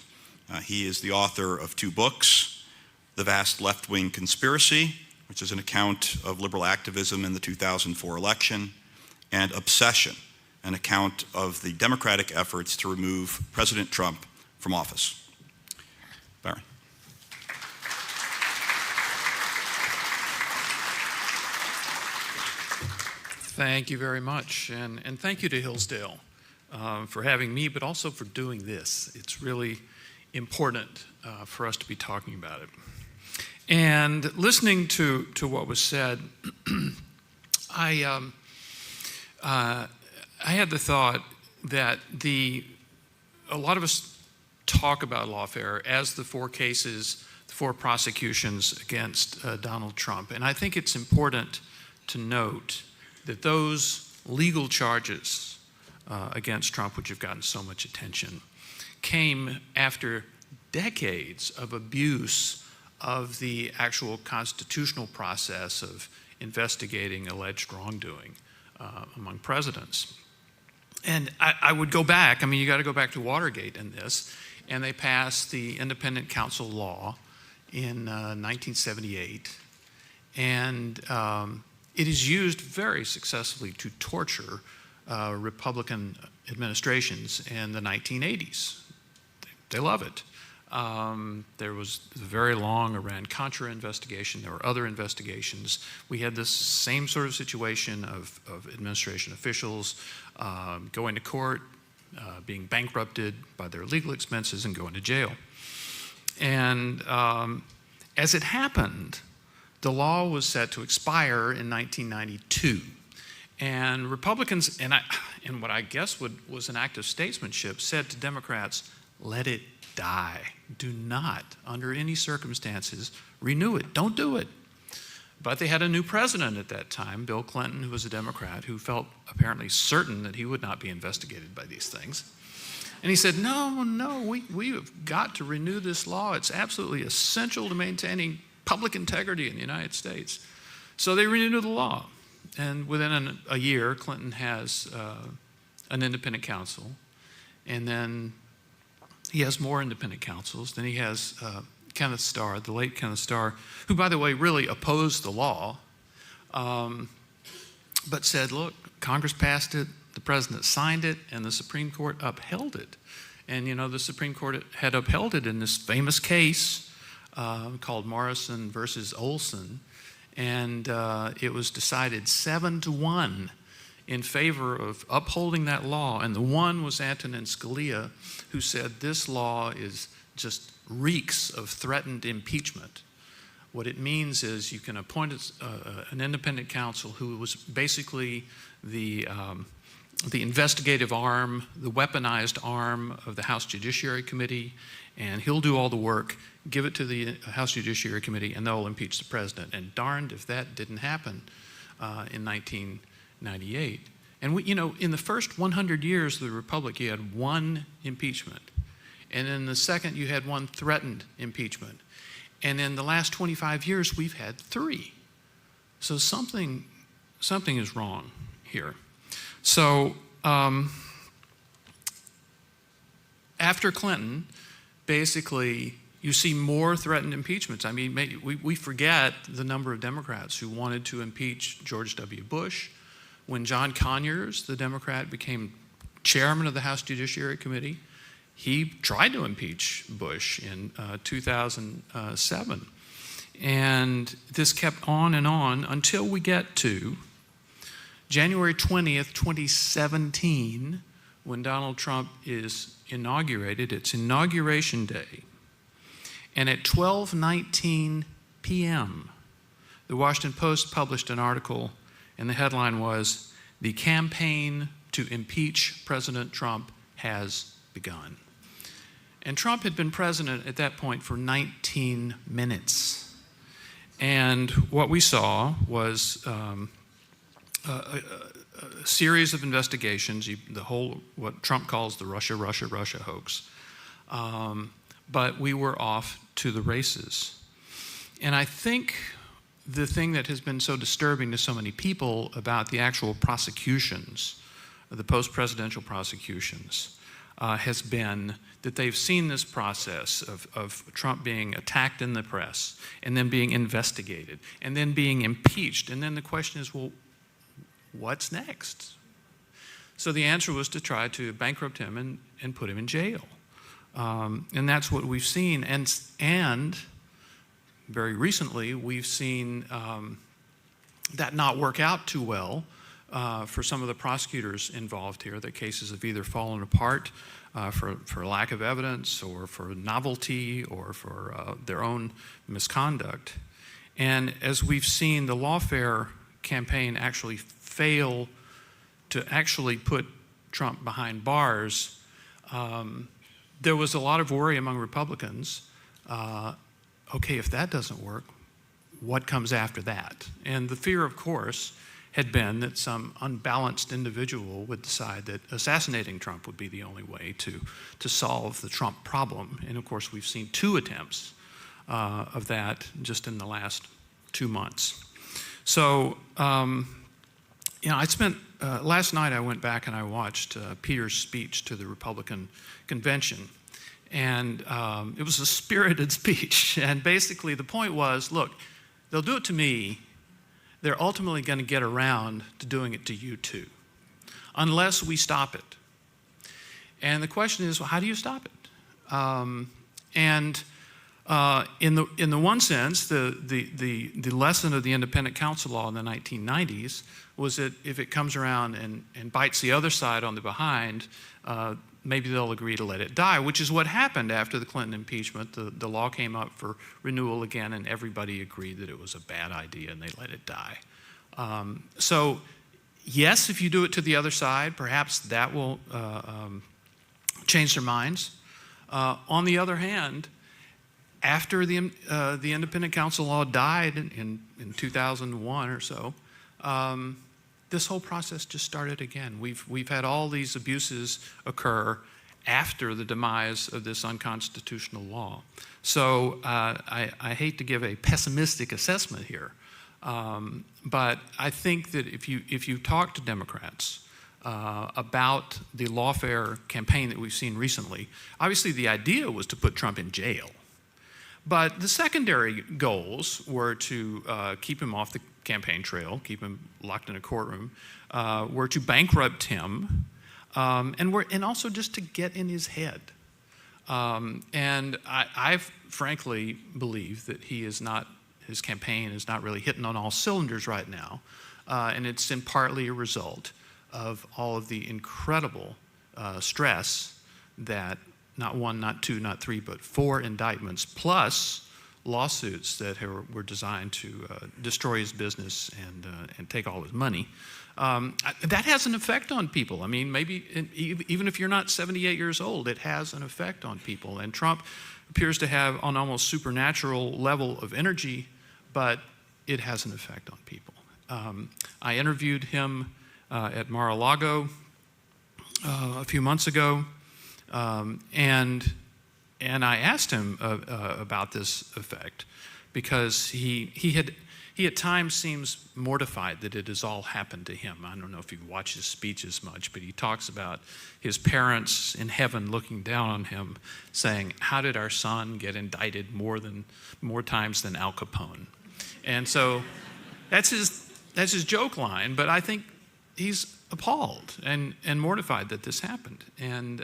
Speaker 1: He is the author of 2 books, The Vast Left-Wing Conspiracy, which is an account of liberal activism in the 2004 election, and Obsession, an account of the Democratic efforts to remove President Trump from office. Byron.
Speaker 4: Thank you very much, and thank you to Hillsdale for having me, but also for doing this. It's really important for us to be talking about it. And listening to what was said, I had the thought that a lot of us talk about lawfare as the 4 cases, the 4 prosecutions against Donald Trump, and I think it's important to note that those legal charges against Trump, which have gotten so much attention, came after decades of abuse of the actual constitutional process of investigating alleged wrongdoing among presidents. And I would go back, I mean, you got to go back to Watergate in this, and they passed the Independent Counsel Law in 1978, and it is used very successfully to torture Republican administrations in the 1980s. They love it. There was a very long Iran-Contra investigation. There were other investigations. We had this same sort of situation of administration officials going to court, being bankrupted by their legal expenses, and going to jail. And as it happened, the law was set to expire in 1992. And Republicans, and what I guess was an act of statesmanship, said to Democrats, let it die. Do not, under any circumstances, renew it. Don't do it. But they had a new president at that time, Bill Clinton, who was a Democrat, who felt apparently certain that he would not be investigated by these things. And he said, no, we have got to renew this law. It's absolutely essential to maintaining public integrity in the United States. So they renewed the law. And within a year, Clinton has an independent counsel. And then he has more independent counsels. Then he has Kenneth Starr, the late Kenneth Starr, who, by the way, really opposed the law, but said, look, Congress passed it, the president signed it, and the Supreme Court upheld it. And, you know, the Supreme Court had upheld it in this famous case called Morrison versus Olson, and it was decided 7-1 in favor of upholding that law. And the one was Antonin Scalia, who said this law is just reeks of threatened impeachment. What it means is you can appoint an independent counsel who was basically the investigative arm, the weaponized arm of the House Judiciary Committee, and he'll do all the work, give it to the House Judiciary Committee, and they'll impeach the president. And darned if that didn't happen in 1998. And we, you know, in the first 100 years of the Republic, you had 1 impeachment. And in the second, you had 1 threatened impeachment. And in the last 25 years, we've had 3. So something is wrong here. So after Clinton, basically, you see more threatened impeachments. I mean, we forget the number of Democrats who wanted to impeach George W. Bush. When John Conyers, the Democrat, became chairman of the House Judiciary Committee, he tried to impeach Bush in 2007. And this kept on and on until we get to January 20th, 2017, when Donald Trump is inaugurated. It's Inauguration Day. And at 12:19 p.m., the Washington Post published an article, and the headline was, "The campaign to impeach President Trump has begun." And Trump had been president at that point for 19 minutes. And what we saw was a series of investigations, the whole, what Trump calls the Russia hoax. But we were off to the races. And I think the thing that has been so disturbing to so many people about the actual prosecutions, the post-presidential prosecutions, has been that they've seen this process of Trump being attacked in the press and then being investigated and then being impeached. And then the question is, well, what's next? So the answer was to try to bankrupt him and put him in jail. And that's what we've seen. And very recently, we've seen that not work out too well for some of the prosecutors involved here. That cases have either fallen apart for lack of evidence or for novelty or for their own misconduct. And as we've seen the Lawfare campaign actually fail to actually put Trump behind bars, there was a lot of worry among Republicans. Okay, if that doesn't work, what comes after that? And the fear, of course, had been that some unbalanced individual would decide that assassinating Trump would be the only way to solve the Trump problem. And of course, we've seen 2 attempts of that just in the last 2 months. So, I spent, last night I went back and I watched Peter's speech to the Republican convention. And it was a spirited speech. And basically the point was, look, they'll do it to me. They're ultimately going to get around to doing it to you too, unless we stop it. And the question is, well, how do you stop it? In the one sense, the lesson of the independent counsel law in the 1990s was that if it comes around and bites the other side on the behind, maybe they'll agree to let it die, which is what happened after the Clinton impeachment. The law came up for renewal again, and everybody agreed that it was a bad idea, and they let it die. So, yes, if you do it to the other side, perhaps that will change their minds. On the other hand, after the independent counsel law died in 2001 or so, this whole process just started again. We've had all these abuses occur after the demise of this unconstitutional law. So I hate to give a pessimistic assessment here, but I think that if you talk to Democrats about the Lawfare campaign that we've seen recently, obviously the idea was to put Trump in jail. But the secondary goals were to keep him off the campaign trail, keep him locked in a courtroom, were to bankrupt him, and also just to get in his head. And I frankly believe that his campaign is not really hitting on all cylinders right now, and it's in partly a result of all of the incredible stress that not 1, not 2, not 3, but 4 indictments, plus lawsuits that were designed to destroy his business and take all his money. That has an effect on people. I mean, maybe even if you're not 78 years old, it has an effect on people. And Trump appears to have an almost supernatural level of energy, but it has an effect on people. I interviewed him at Mar-a-Lago a few months ago. And I asked him about this effect because he at times seems mortified that it has all happened to him. I don't know if you watch his speeches much, but he talks about his parents in heaven looking down on him saying, how did our son get indicted more times than Al Capone? And so that's his joke line, but I think he's appalled and mortified that this happened. And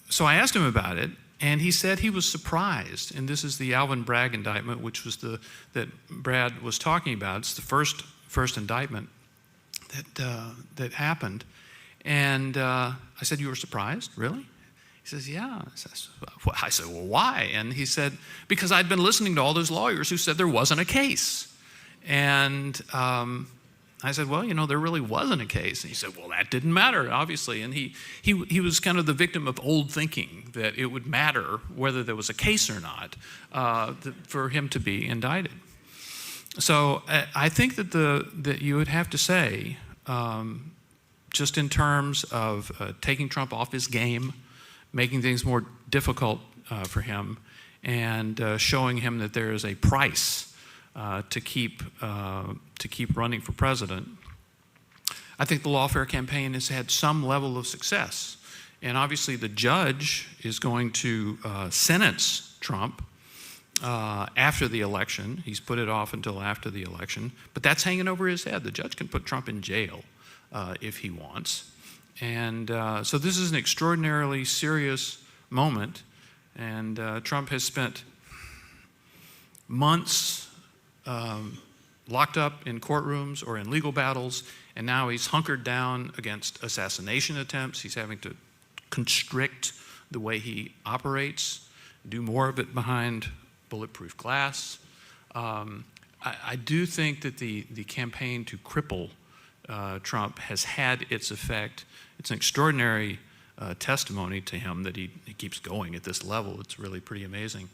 Speaker 4: so I asked him about it, and he said he was surprised. And this is the Alvin Bragg indictment, which was that Brad was talking about. It's the first indictment that happened. And I said, "You were surprised, really?" He says, "Yeah." I said, "Well, why?" And he said, "Because I'd been listening to all those lawyers who said there wasn't a case." And I said, "Well, there really wasn't a case." And he said, "Well, that didn't matter, obviously." And he was kind of the victim of old thinking, that it would matter whether there was a case or not for him to be indicted. So I think that you would have to say, just in terms of taking Trump off his game, making things more difficult for him, and showing him that there is a price to keep running for president. I think the Lawfare campaign has had some level of success, and obviously the judge is going to sentence Trump after the election. He's put it off until after the election, but that's hanging over his head. The judge can put Trump in jail if he wants. And so this is an extraordinarily serious moment, and Trump has spent months locked up in courtrooms or in legal battles, and now he's hunkered down against assassination attempts. He's having to constrict the way he operates, do more of it behind bulletproof glass. I do think that the campaign to cripple Trump has had its effect. It's an extraordinary testimony to him that he keeps going at this level. It's really pretty amazing.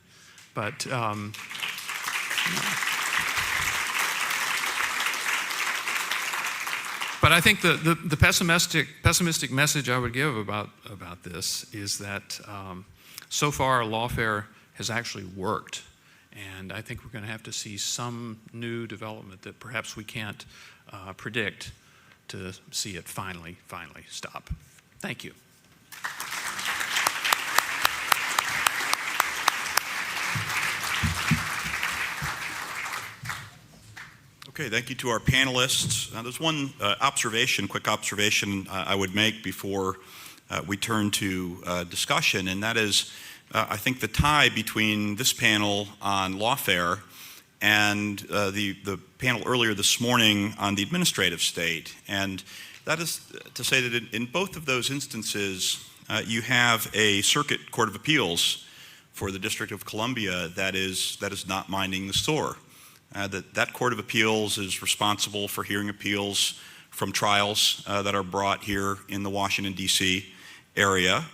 Speaker 4: But but I think the pessimistic message I would give about this is that so far Lawfare has actually worked, and I think we're going to have to see some new development that perhaps we can't predict to see it finally stop. Thank you.
Speaker 1: Okay, thank you to our panelists. There's one quick observation I would make before we turn to discussion, and that is I think the tie between this panel on Lawfare and the panel earlier this morning on the administrative state. And that is to say that in both of those instances, you have a circuit court of appeals for the District of Columbia that is not minding the store. That court of appeals is responsible for hearing appeals from trials that are brought here in the Washington, D.C. area.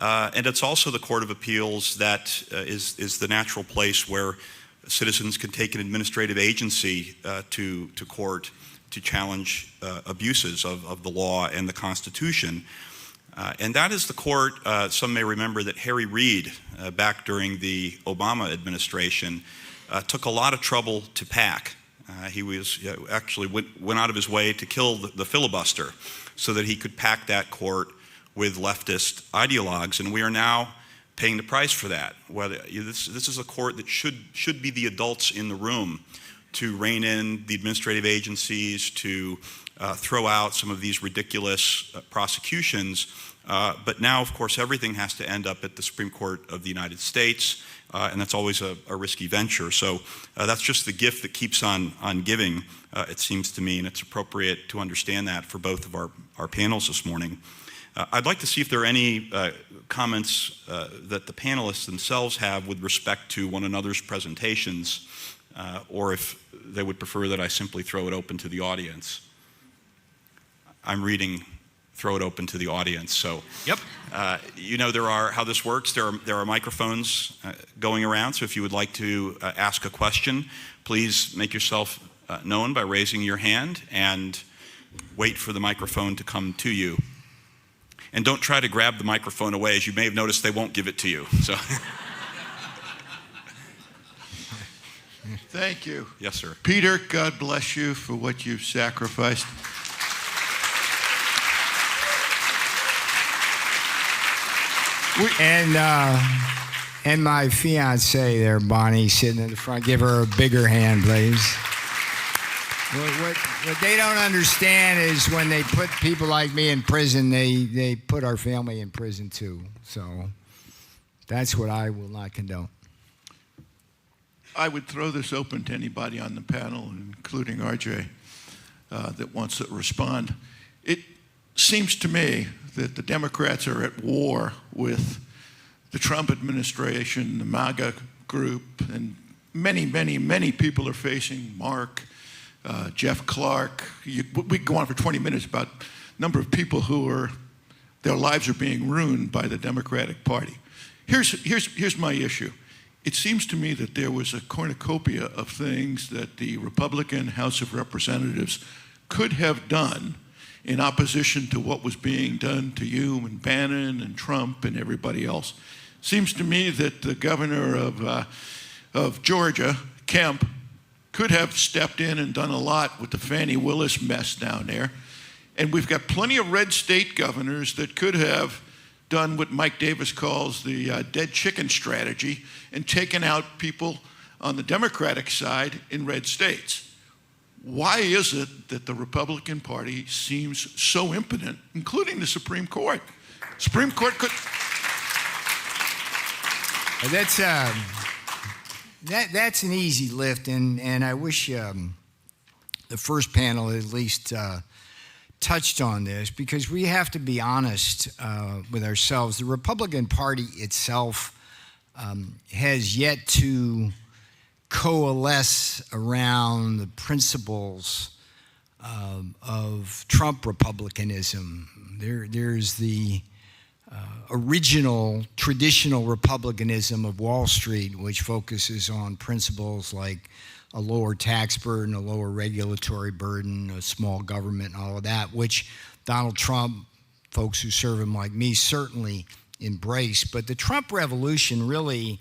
Speaker 1: And it's also the court of appeals that is the natural place where citizens can take an administrative agency to court to challenge abuses of the law and the Constitution. And that is the court, some may remember that Harry Reid, back during the Obama administration, took a lot of trouble to pack. He actually went out of his way to kill the filibuster so that he could pack that court with leftist ideologues, and we are now paying the price for that. This is a court that should be the adults in the room to rein in the administrative agencies, to throw out some of these ridiculous prosecutions. But now, of course, everything has to end up at the Supreme Court of the United States, and that's always a risky venture. So that's just the gift that keeps on giving, it seems to me, and it's appropriate to understand that for both of our panels this morning. I'd like to see if there are any comments that the panelists themselves have with respect to one another's presentations, or if they would prefer that I simply throw it open to the audience. I'm reading throw it open to the audience. So,
Speaker 4: yep.
Speaker 1: You know how this works. There are microphones going around, so if you would like to ask a question, please make yourself known by raising your hand and wait for the microphone to come to you. And don't try to grab the microphone away. As you may have noticed, they won't give it to you. So.
Speaker 5: Thank you.
Speaker 1: Yes, sir.
Speaker 5: Peter, God bless you for what you've sacrificed.
Speaker 2: And my fiance there, Bonnie, sitting in the front. Give her a bigger hand, please. What they don't understand is when they put people like me in prison, they put our family in prison too. So that's what I will not condone.
Speaker 5: I would throw this open to anybody on the panel, including RJ, that wants to respond. It seems to me that the Democrats are at war with the Trump administration, the MAGA group, and many people are facing Mark, Jeff Clark. We could go on for 20 minutes about a number of people their lives are being ruined by the Democratic Party. Here's my issue. it seems to me that there was a cornucopia of things that the Republican House of Representatives could have done in opposition to what was being done to you and Bannon and Trump and everybody else. Seems to me that the governor of Georgia, Kemp, could have stepped in and done a lot with the Fannie Willis mess down there. And we've got plenty of red state governors that could have done what Mike Davis calls the dead chicken strategy and taken out people on the Democratic side in red states. Why is it that the Republican Party seems so impotent, including the Supreme Court? Supreme Court could...
Speaker 2: That's an easy lift, and I wish the first panel at least touched on this, because we have to be honest with ourselves. The Republican Party itself has yet to coalesce around the principles of Trump republicanism. There's the original traditional republicanism of Wall Street, which focuses on principles like a lower tax burden, a lower regulatory burden, a small government, and all of that, which Donald Trump, folks who serve him like me, certainly embrace. But the Trump revolution really,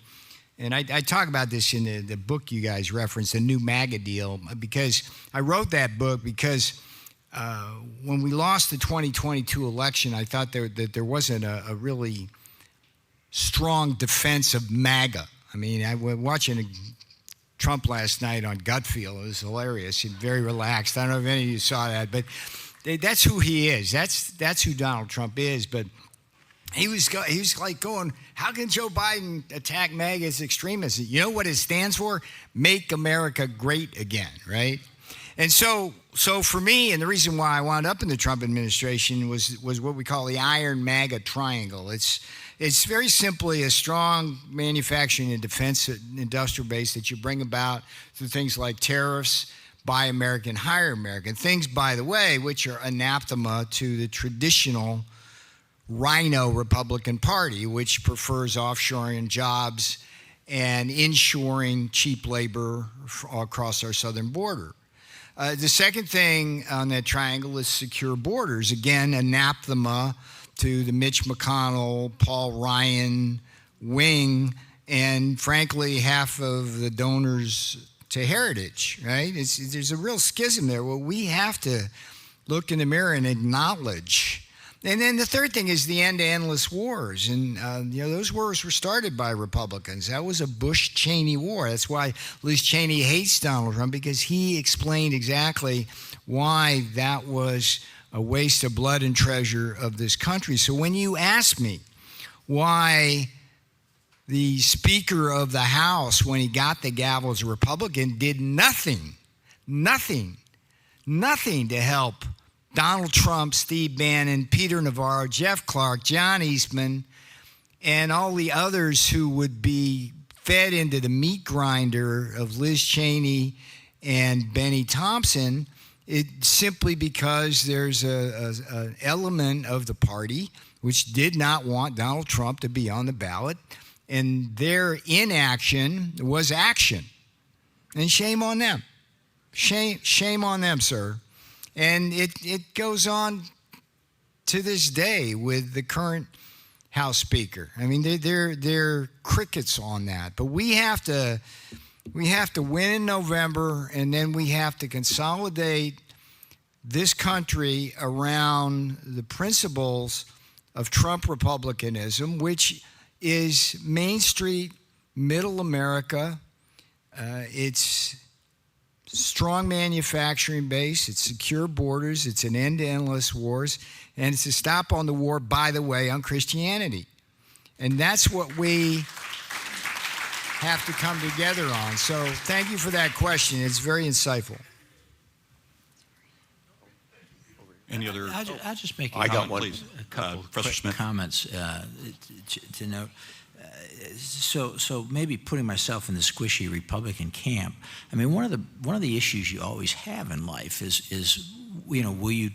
Speaker 2: and I talk about this in the book you guys referenced, The New MAGA Deal, because I wrote that book because when we lost the 2022 election, I thought that there wasn't a really strong defense of MAGA. I mean, I was watching Trump last night on Gut Feel. It was hilarious and very relaxed. I don't know if any of you saw that, but that's who he is. That's who Donald Trump is. But he was like going, how can Joe Biden attack MAGA as extremists? You know what it stands for? Make America Great Again, right? And so for me, and the reason why I wound up in the Trump administration was what we call the Iron MAGA Triangle. It's very simply a strong manufacturing and defense industrial base that you bring about through things like tariffs, buy American, hire American. Things, by the way, which are anathema to the traditional Rhino Republican Party, which prefers offshoring jobs and inshoring cheap labor across our southern border. The second thing on that triangle is secure borders. Again, anathema to the Mitch McConnell, Paul Ryan wing, and frankly, half of the donors to Heritage, right? There's a real schism there. Well, we have to look in the mirror and acknowledge. And then the third thing is the end to endless wars. And, those wars were started by Republicans. That was a Bush-Cheney war. That's why Liz Cheney hates Donald Trump, because he explained exactly why that was a waste of blood and treasure of this country. So when you ask me why the Speaker of the House, when he got the gavel as a Republican, did nothing to help Donald Trump, Steve Bannon, Peter Navarro, Jeff Clark, John Eastman, and all the others who would be fed into the meat grinder of Liz Cheney and Benny Thompson, it's simply because there's an element of the party which did not want Donald Trump to be on the ballot, and their inaction was action. And shame on them. Shame on them, sir. And it goes on to this day with the current House Speaker. I mean, they're crickets on that. But we have to win in November, and then we have to consolidate this country around the principles of Trump republicanism, which is Main Street, middle America. It's strong manufacturing base, it's secure borders, it's an end to endless wars, and it's a stop on the war, by the way, on Christianity. And that's what we have to come together on. So thank you for that question. It's very insightful.
Speaker 1: Any other?
Speaker 3: I'll just make
Speaker 1: I got one.
Speaker 3: a couple
Speaker 1: Professor
Speaker 3: quick
Speaker 1: Smith.
Speaker 3: comments to note. So maybe putting myself in the squishy Republican camp. I mean, one of the issues you always have in life is will you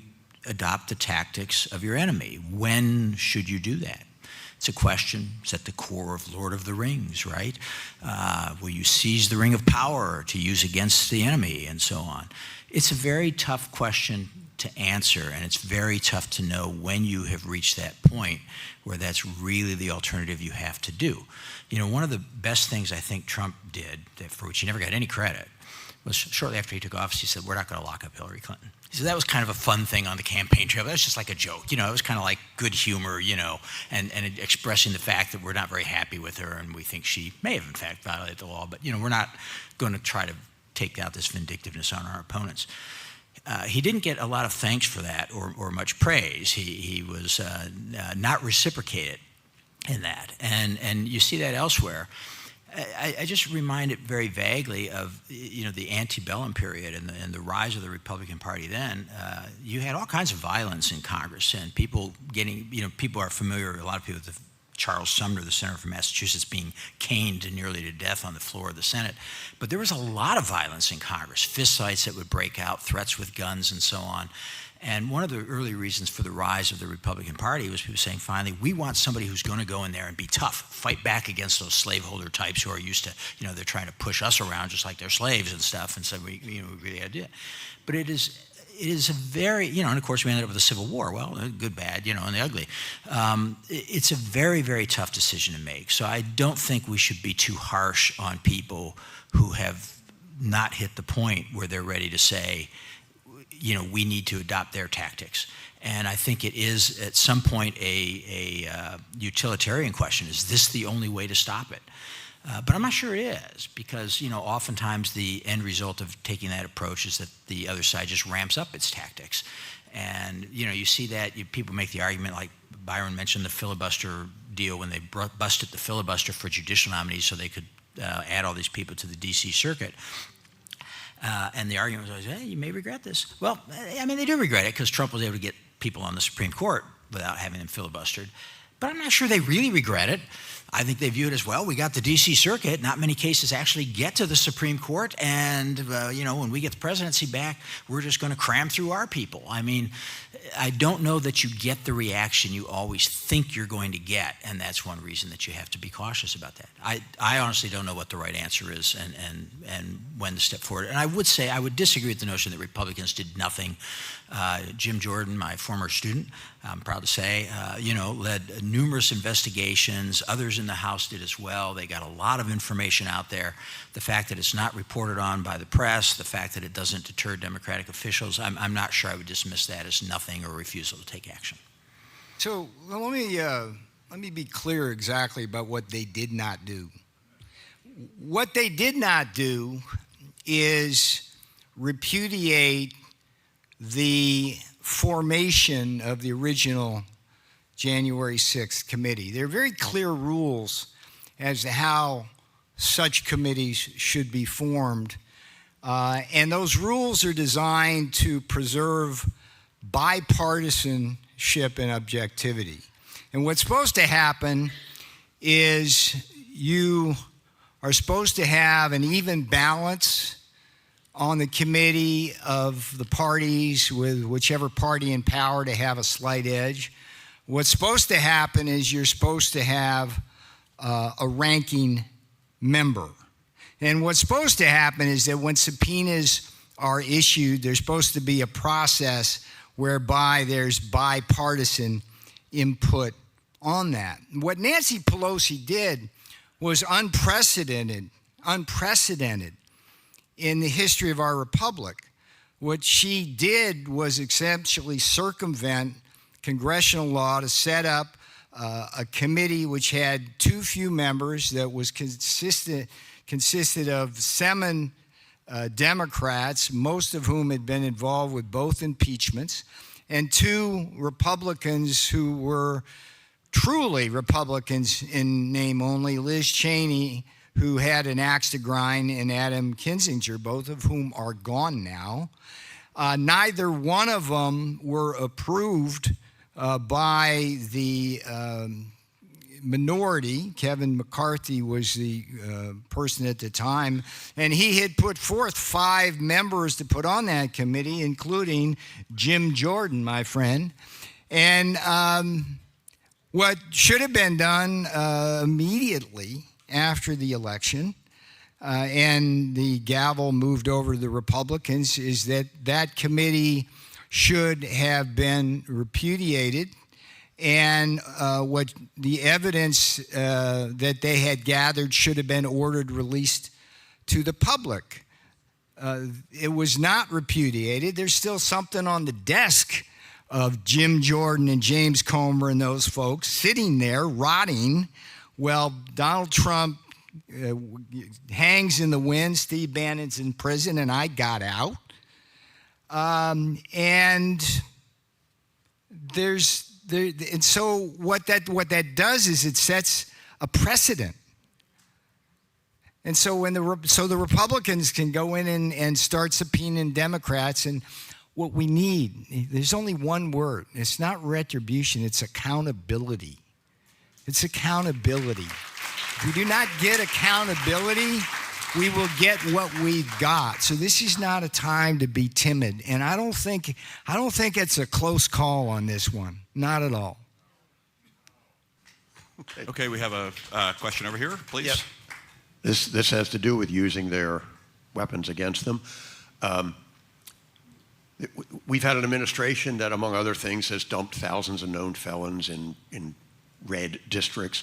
Speaker 3: adopt the tactics of your enemy? When should you do that? It's a question that's at the core of Lord of the Rings, right? Will you seize the ring of power to use against the enemy, and so on? It's a very tough question to answer, and it's very tough to know when you have reached that point where that's really the alternative you have to do. You know, one of the best things I think Trump did, for which he never got any credit, was shortly after he took office, he said, we're not going to lock up Hillary Clinton. He said that was kind of a fun thing on the campaign trail. That was just like a joke. You know, it was kind of like good humor, you know, and expressing the fact that we're not very happy with her and we think she may have in fact violated the law, but, you know, we're not going to try to take out this vindictiveness on our opponents. He didn't get a lot of thanks for that or much praise. He was not reciprocated in that. And you see that elsewhere. I just remind it very vaguely of, you know, the antebellum period and the rise of the Republican Party then. You had all kinds of violence in Congress and people getting, you know, people are familiar, a lot of people with Charles Sumner, the senator from Massachusetts, being caned nearly to death on the floor of the Senate. But there was a lot of violence in Congress, fistfights that would break out, threats with guns and so on. And one of the early reasons for the rise of the Republican Party was people saying, finally, we want somebody who's going to go in there and be tough, fight back against those slaveholder types who are used to, you know, they're trying to push us around just like they're slaves and stuff. And so we really got to do it. But it is a very, you know, and of course we ended up with a civil war. Well, good, bad, you know, and the ugly. It's a very, very tough decision to make. So I don't think we should be too harsh on people who have not hit the point where they're ready to say, you know, we need to adopt their tactics. And I think it is at some point a utilitarian question. Is this the only way to stop it? But I'm not sure it is, because, you know, oftentimes the end result of taking that approach is that the other side just ramps up its tactics. And, you know, you see that, people make the argument, like Byron mentioned the filibuster deal, when they busted the filibuster for judicial nominees so they could add all these people to the D.C. circuit. And the argument was always, hey, you may regret this. Well, I mean, they do regret it because Trump was able to get people on the Supreme Court without having them filibustered. But I'm not sure they really regret it. I think they view it as, well, we got the D.C. Circuit. Not many cases actually get to the Supreme Court. And, you know, when we get the presidency back, we're just going to cram through our people. I mean, I don't know that you get the reaction you always think you're going to get. And that's one reason that you have to be cautious about that. I honestly don't know what the right answer is and when to step forward. And I would say, I would disagree with the notion that Republicans did nothing. Jim Jordan, my former student, I'm proud to say, you know, led numerous investigations. Others in the House did as well. They got a lot of information out there. The fact that it's not reported on by the press, the fact that it doesn't deter Democratic officials, I'm not sure I would dismiss that as nothing or refusal to take action.
Speaker 2: So let me be clear exactly about what they did not do. What they did not do is repudiate the formation of the original January 6th committee. There are very clear rules as to how such committees should be formed. And those rules are designed to preserve bipartisanship and objectivity. And what's supposed to happen is you are supposed to have an even balance on the committee of the parties, with whichever party in power to have a slight edge. What's supposed to happen is you're supposed to have a ranking member. And what's supposed to happen is that when subpoenas are issued, there's supposed to be a process whereby there's bipartisan input on that. What Nancy Pelosi did was unprecedented in the history of our republic. What she did was essentially circumvent congressional law to set up a committee which had too few members, that was consisted of 7 Democrats, most of whom had been involved with both impeachments, and 2 Republicans who were truly Republicans in name only, Liz Cheney, who had an axe to grind, and Adam Kinzinger, both of whom are gone now. Neither one of them were approved by the minority. Kevin McCarthy was the person at the time, and he had put forth 5 members to put on that committee, including Jim Jordan, my friend. And What should have been done immediately after the election, and the gavel moved over to the Republicans, is that committee should have been repudiated, and what the evidence that they had gathered should have been ordered released to the public. It was not repudiated. There's still something on the desk of Jim Jordan and James Comer and those folks sitting there rotting while Donald Trump hangs in the wind. Steve Bannon's in prison, and I got out. And so what that does is it sets a precedent. And so the Republicans can go in and start subpoenaing Democrats, and what we need, there's only one word. It's not retribution, it's accountability. It's accountability. If we do not get accountability, we will get what we've got. So this is not a time to be timid, and I don't think it's a close call on this one. Not at all.
Speaker 1: Okay, we have a question over here, please.
Speaker 6: Yep. This has to do with using their weapons against them. We've had an administration that, among other things, has dumped thousands of known felons in red districts.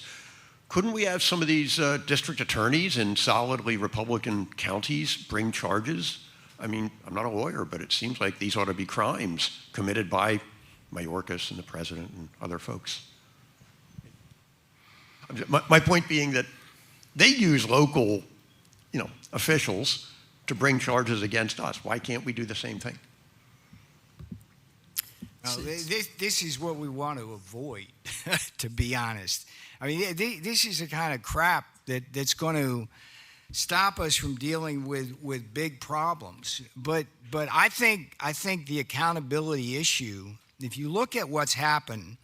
Speaker 6: Couldn't we have some of these district attorneys in solidly Republican counties bring charges? I mean, I'm not a lawyer, but it seems like these ought to be crimes committed by Mayorkas and the president and other folks. My point being that they use local, officials to bring charges against us. Why can't we do the same thing?
Speaker 2: This is what we want to avoid, to be honest. I mean, this is the kind of crap that's going to stop us from dealing with big problems. But I think the accountability issue, if you look at what's happened,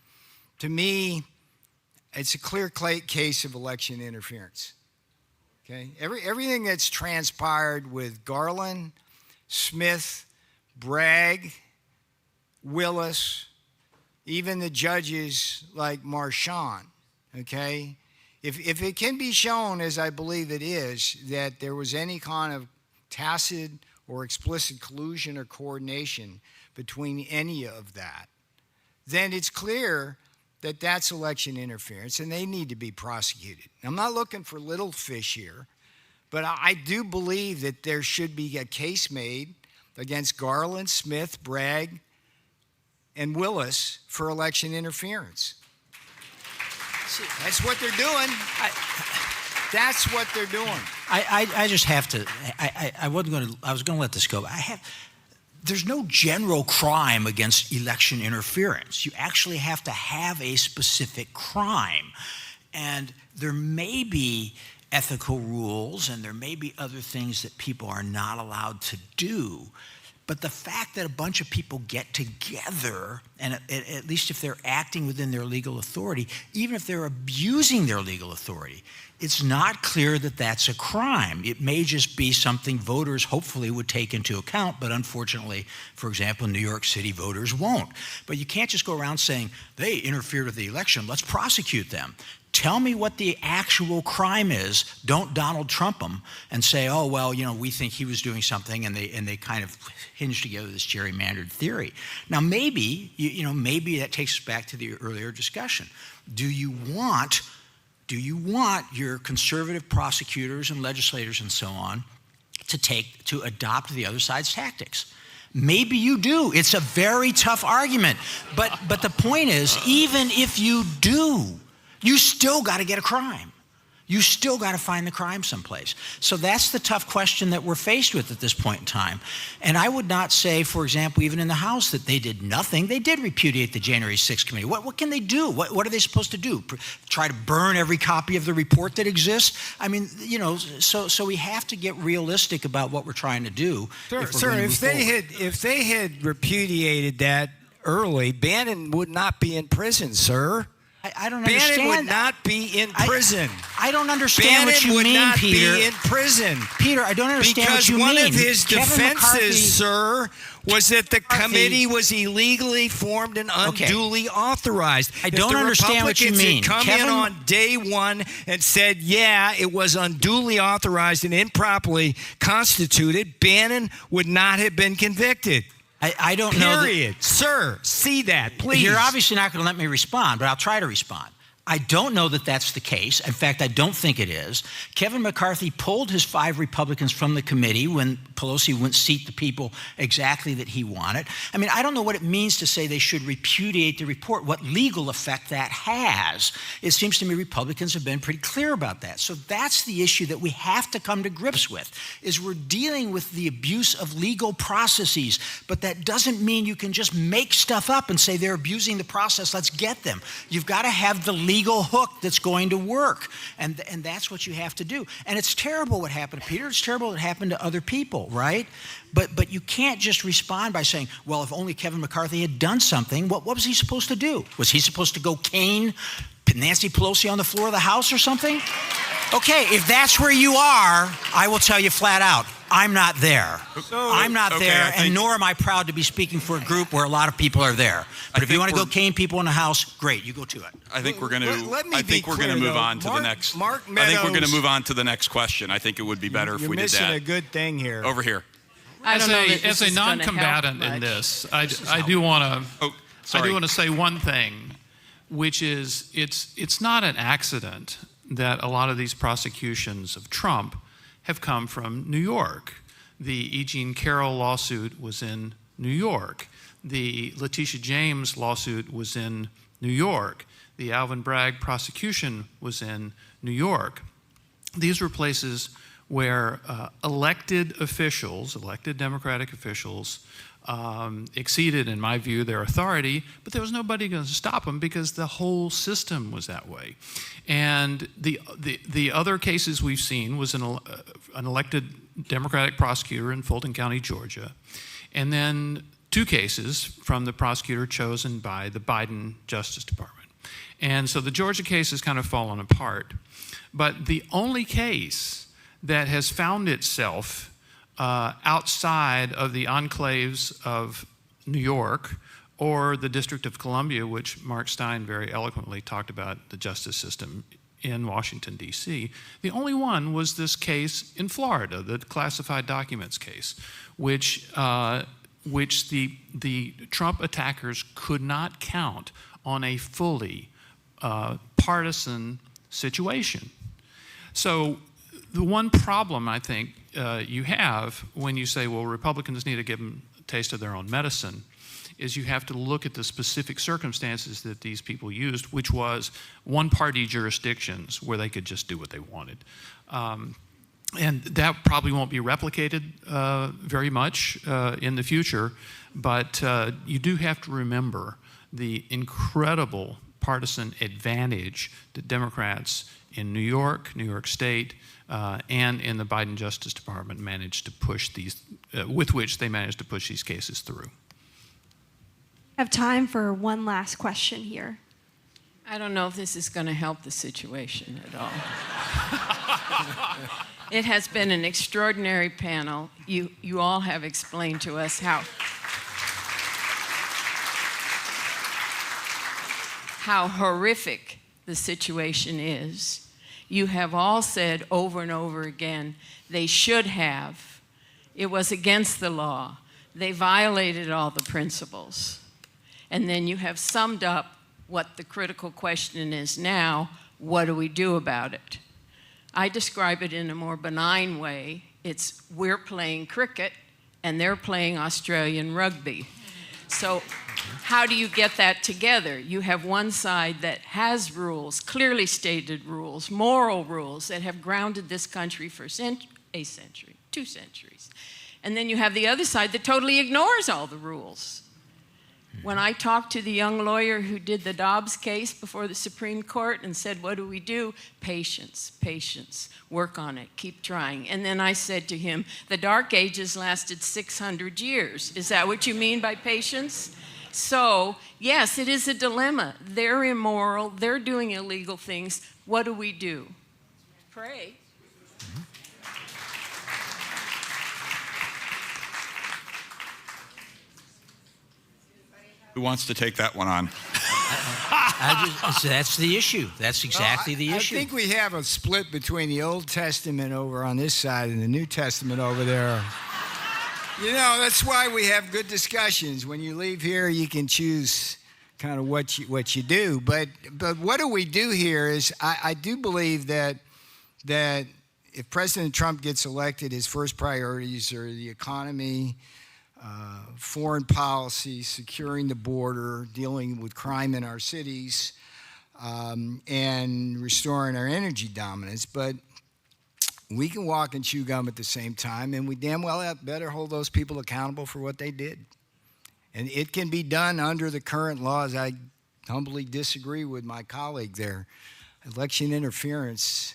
Speaker 2: to me, it's a clear case of election interference. Okay, everything that's transpired with Garland, Smith, Bragg, Willis, even the judges like Marchand, okay? If it can be shown, as I believe it is, that there was any kind of tacit or explicit collusion or coordination between any of that, then it's clear that that's election interference, and they need to be prosecuted. I'm not looking for little fish here, but I do believe that there should be a case made against Garland, Smith, Bragg, and Willis for election interference. That's what they're doing. That's what they're doing.
Speaker 3: I just have to. I was going to let this go. There's no general crime against election interference. You actually have to have a specific crime. And there may be ethical rules and there may be other things that people are not allowed to do. But the fact that a bunch of people get together, and at least if they're acting within their legal authority, even if they're abusing their legal authority, it's not clear that that's a crime. It may just be something voters hopefully would take into account, but unfortunately, for example, New York City voters won't. But you can't just go around saying, they interfered with the election, let's prosecute them. Tell me what the actual crime is. Don't Donald Trump them and say, oh, well, we think he was doing something, and they kind of hinge together this gerrymandered theory. Now, maybe that takes us back to the earlier discussion. Do you want your conservative prosecutors and legislators and so on to adopt the other side's tactics? Maybe you do. It's a very tough argument. But the point is, even if you do, you still got to get a crime. You still got to find the crime someplace. So that's the tough question that we're faced with at this point in time. And I would not say, for example, even in the House, that they did nothing. They did repudiate the January 6th committee. What can they do? What are they supposed to do? Try to burn every copy of the report that exists? I mean, so we have to get realistic about what we're trying to do.
Speaker 2: Sir, if they had repudiated that early, Bannon would not be in prison, sir.
Speaker 3: I don't understand.
Speaker 2: Bannon would not be in prison.
Speaker 3: I don't understand what you mean,
Speaker 2: Bannon would not
Speaker 3: Peter.
Speaker 2: be in prison.
Speaker 3: Peter, I don't understand what you mean.
Speaker 2: Because one of his
Speaker 3: Kevin
Speaker 2: defenses,
Speaker 3: McCarthy,
Speaker 2: sir, was that the
Speaker 3: McCarthy-
Speaker 2: committee was illegally formed and unduly authorized.
Speaker 3: I
Speaker 2: If
Speaker 3: don't
Speaker 2: the
Speaker 3: understand what you
Speaker 2: Republicans had
Speaker 3: mean.
Speaker 2: come in
Speaker 3: Kevin-
Speaker 2: on day one and said, yeah, it was unduly authorized and improperly constituted, Bannon would not have been convicted.
Speaker 3: I don't know.
Speaker 2: Period. Sir, see that, please.
Speaker 3: You're obviously not going to let me respond, but I'll try to respond. I don't know that that's the case. In fact, I don't think it is. Kevin McCarthy pulled his 5 Republicans from the committee when Pelosi wouldn't seat the people exactly that he wanted. I mean, I don't know what it means to say they should repudiate the report, what legal effect that has. It seems to me Republicans have been pretty clear about that. So that's the issue that we have to come to grips with, is we're dealing with the abuse of legal processes, but that doesn't mean you can just make stuff up and say they're abusing the process, let's get them. You've got to have the legal hook that's going to work, and that's what you have to do. And it's terrible what happened to Peter. It's terrible what happened to other people, right? But you can't just respond by saying, well, if only Kevin McCarthy had done something, what was he supposed to do? Was he supposed to go cane Nancy Pelosi on the floor of the House or something? Okay, if that's where you are, I will tell you flat out, I'm not there. I'm not there, and nor am I proud to be speaking for a group where a lot of people are there. But if you want to go cane people in the House, great, you go to it.
Speaker 1: I think we're going to.
Speaker 2: Let me
Speaker 1: I think
Speaker 2: be
Speaker 1: we're going to
Speaker 2: clear,
Speaker 1: move
Speaker 2: though.
Speaker 1: on to the next.
Speaker 2: Mark
Speaker 1: I think we're going to
Speaker 2: Meadows-
Speaker 1: move on to the next question. I think it would be better if
Speaker 2: You're
Speaker 1: we did
Speaker 2: missing
Speaker 1: that.
Speaker 2: a good thing here.
Speaker 1: Over here.
Speaker 4: As
Speaker 7: this
Speaker 4: a
Speaker 7: is gonna
Speaker 4: non-combatant
Speaker 7: help
Speaker 4: in
Speaker 7: much.
Speaker 4: this, I do want to.
Speaker 1: Oh, sorry.
Speaker 4: I do want to say one thing, which is it's not an accident that a lot of these prosecutions of Trump have come from New York. The E. Jean Carroll lawsuit was in New York. The Letitia James lawsuit was in New York. The Alvin Bragg prosecution was in New York. These were places where elected Democratic officials, exceeded, in my view, their authority, but there was nobody going to stop them because the whole system was that way. And the other cases we've seen was an elected Democratic prosecutor in Fulton County, Georgia, and then 2 cases from the prosecutor chosen by the Biden Justice Department. And so the Georgia case has kind of fallen apart. But the only case that has found itself outside of the enclaves of New York or the District of Columbia, which Mark Stein very eloquently talked about the justice system in Washington, D.C., the only one was this case in Florida, the classified documents case, which the Trump attackers could not count on a fully partisan situation. So the one problem I think you have when you say, well, Republicans need to give them a taste of their own medicine, is you have to look at the specific circumstances that these people used, which was one-party jurisdictions where they could just do what they wanted. And that probably won't be replicated very much in the future, but you do have to remember the incredible partisan advantage that Democrats in New York State, and in the Biden Justice Department managed to push these, with which they managed to push these cases through.
Speaker 8: I have time for one last question here.
Speaker 7: I don't know if this is going to help the situation at all. It has been an extraordinary panel. You all have explained to us how horrific the situation is. You have all said over and over again, they should have. It was against the law. They violated all the principles. And then you have summed up what the critical question is now, what do we do about it? I describe it in a more benign way. It's we're playing cricket and they're playing Australian rugby. So how do you get that together? You have one side that has rules, clearly stated rules, moral rules that have grounded this country for a century, 2 centuries. And then you have the other side that totally ignores all the rules. When I talked to the young lawyer who did the Dobbs case before the Supreme Court and said, what do we do? Patience, patience, work on it, keep trying. And then I said to him, the Dark Ages lasted 600 years. Is that what you mean by patience? So, yes, it is a dilemma. They're immoral, they're doing illegal things. What do we do? Pray.
Speaker 1: Who wants to take that one on?
Speaker 3: That's the issue. That's exactly the issue.
Speaker 2: I think we have a split between the Old Testament over on this side and the New Testament over there. You know, that's why we have good discussions. When you leave here, you can choose kind of what you do. But what do we do here is I do believe that if President Trump gets elected, his first priorities are the economy, foreign policy, securing the border, dealing with crime in our cities, and restoring our energy dominance. But we can walk and chew gum at the same time, and we damn well better hold those people accountable for what they did. And it can be done under the current laws. I humbly disagree with my colleague there. Election interference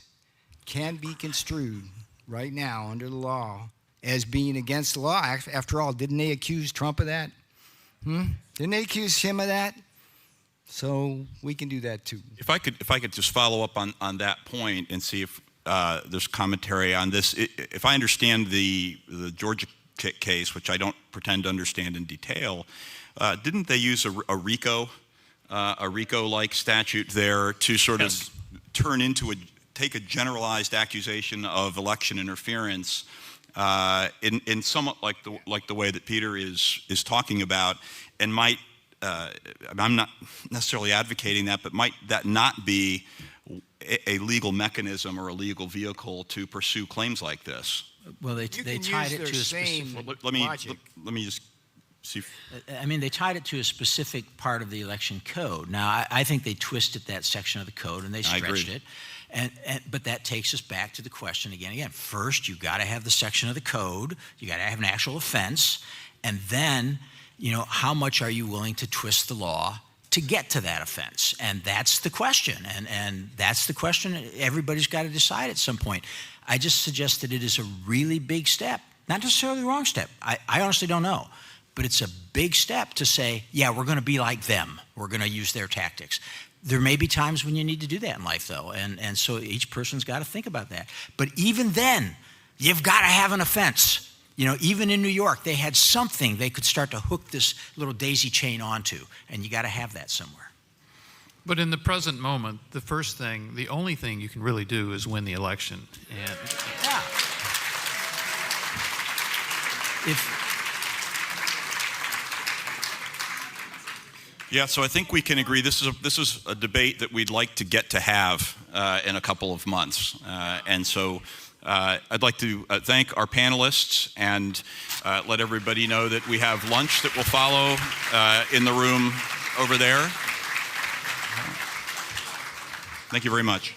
Speaker 2: can be construed right now under the law as being against the law. After all, didn't they accuse Trump of that? Didn't they accuse him of that? So we can do that too.
Speaker 1: If I could just follow up on that point and see if there's commentary on this. If I understand the Georgia case, which I don't pretend to understand in detail, didn't they use a RICO-like statute there to sort of take a generalized accusation of election interference in somewhat like the way that Peter is talking about, and might I'm not necessarily advocating that, but might that not be a legal mechanism or a legal vehicle to pursue claims like this?
Speaker 3: Well, they tied it to a specific.
Speaker 1: Let me just see.
Speaker 3: I mean, they tied it to a specific part of the election code. Now, I think they twisted that section of the code and they stretched it. But that takes us back to the question again. First, you've got to have the section of the code. You got to have an actual offense, and then, how much are you willing to twist the law to get to that offense? And that's the question. And that's the question everybody's got to decide at some point. I just suggest that it is a really big step, not necessarily the wrong step. I honestly don't know. But it's a big step to say, yeah, we're going to be like them. We're going to use their tactics. There may be times when you need to do that in life, though, and so each person's got to think about that. But even then, you've got to have an offense. Even in New York, they had something they could start to hook this little daisy chain onto, and you got to have that somewhere.
Speaker 4: But in the present moment, the only thing you can really do is win the election. And
Speaker 3: yeah.
Speaker 1: Yeah, so I think we can agree this is a debate that we'd like to get to have in a couple of months. And so I'd like to thank our panelists and let everybody know that we have lunch that will follow in the room over there. Thank you very much.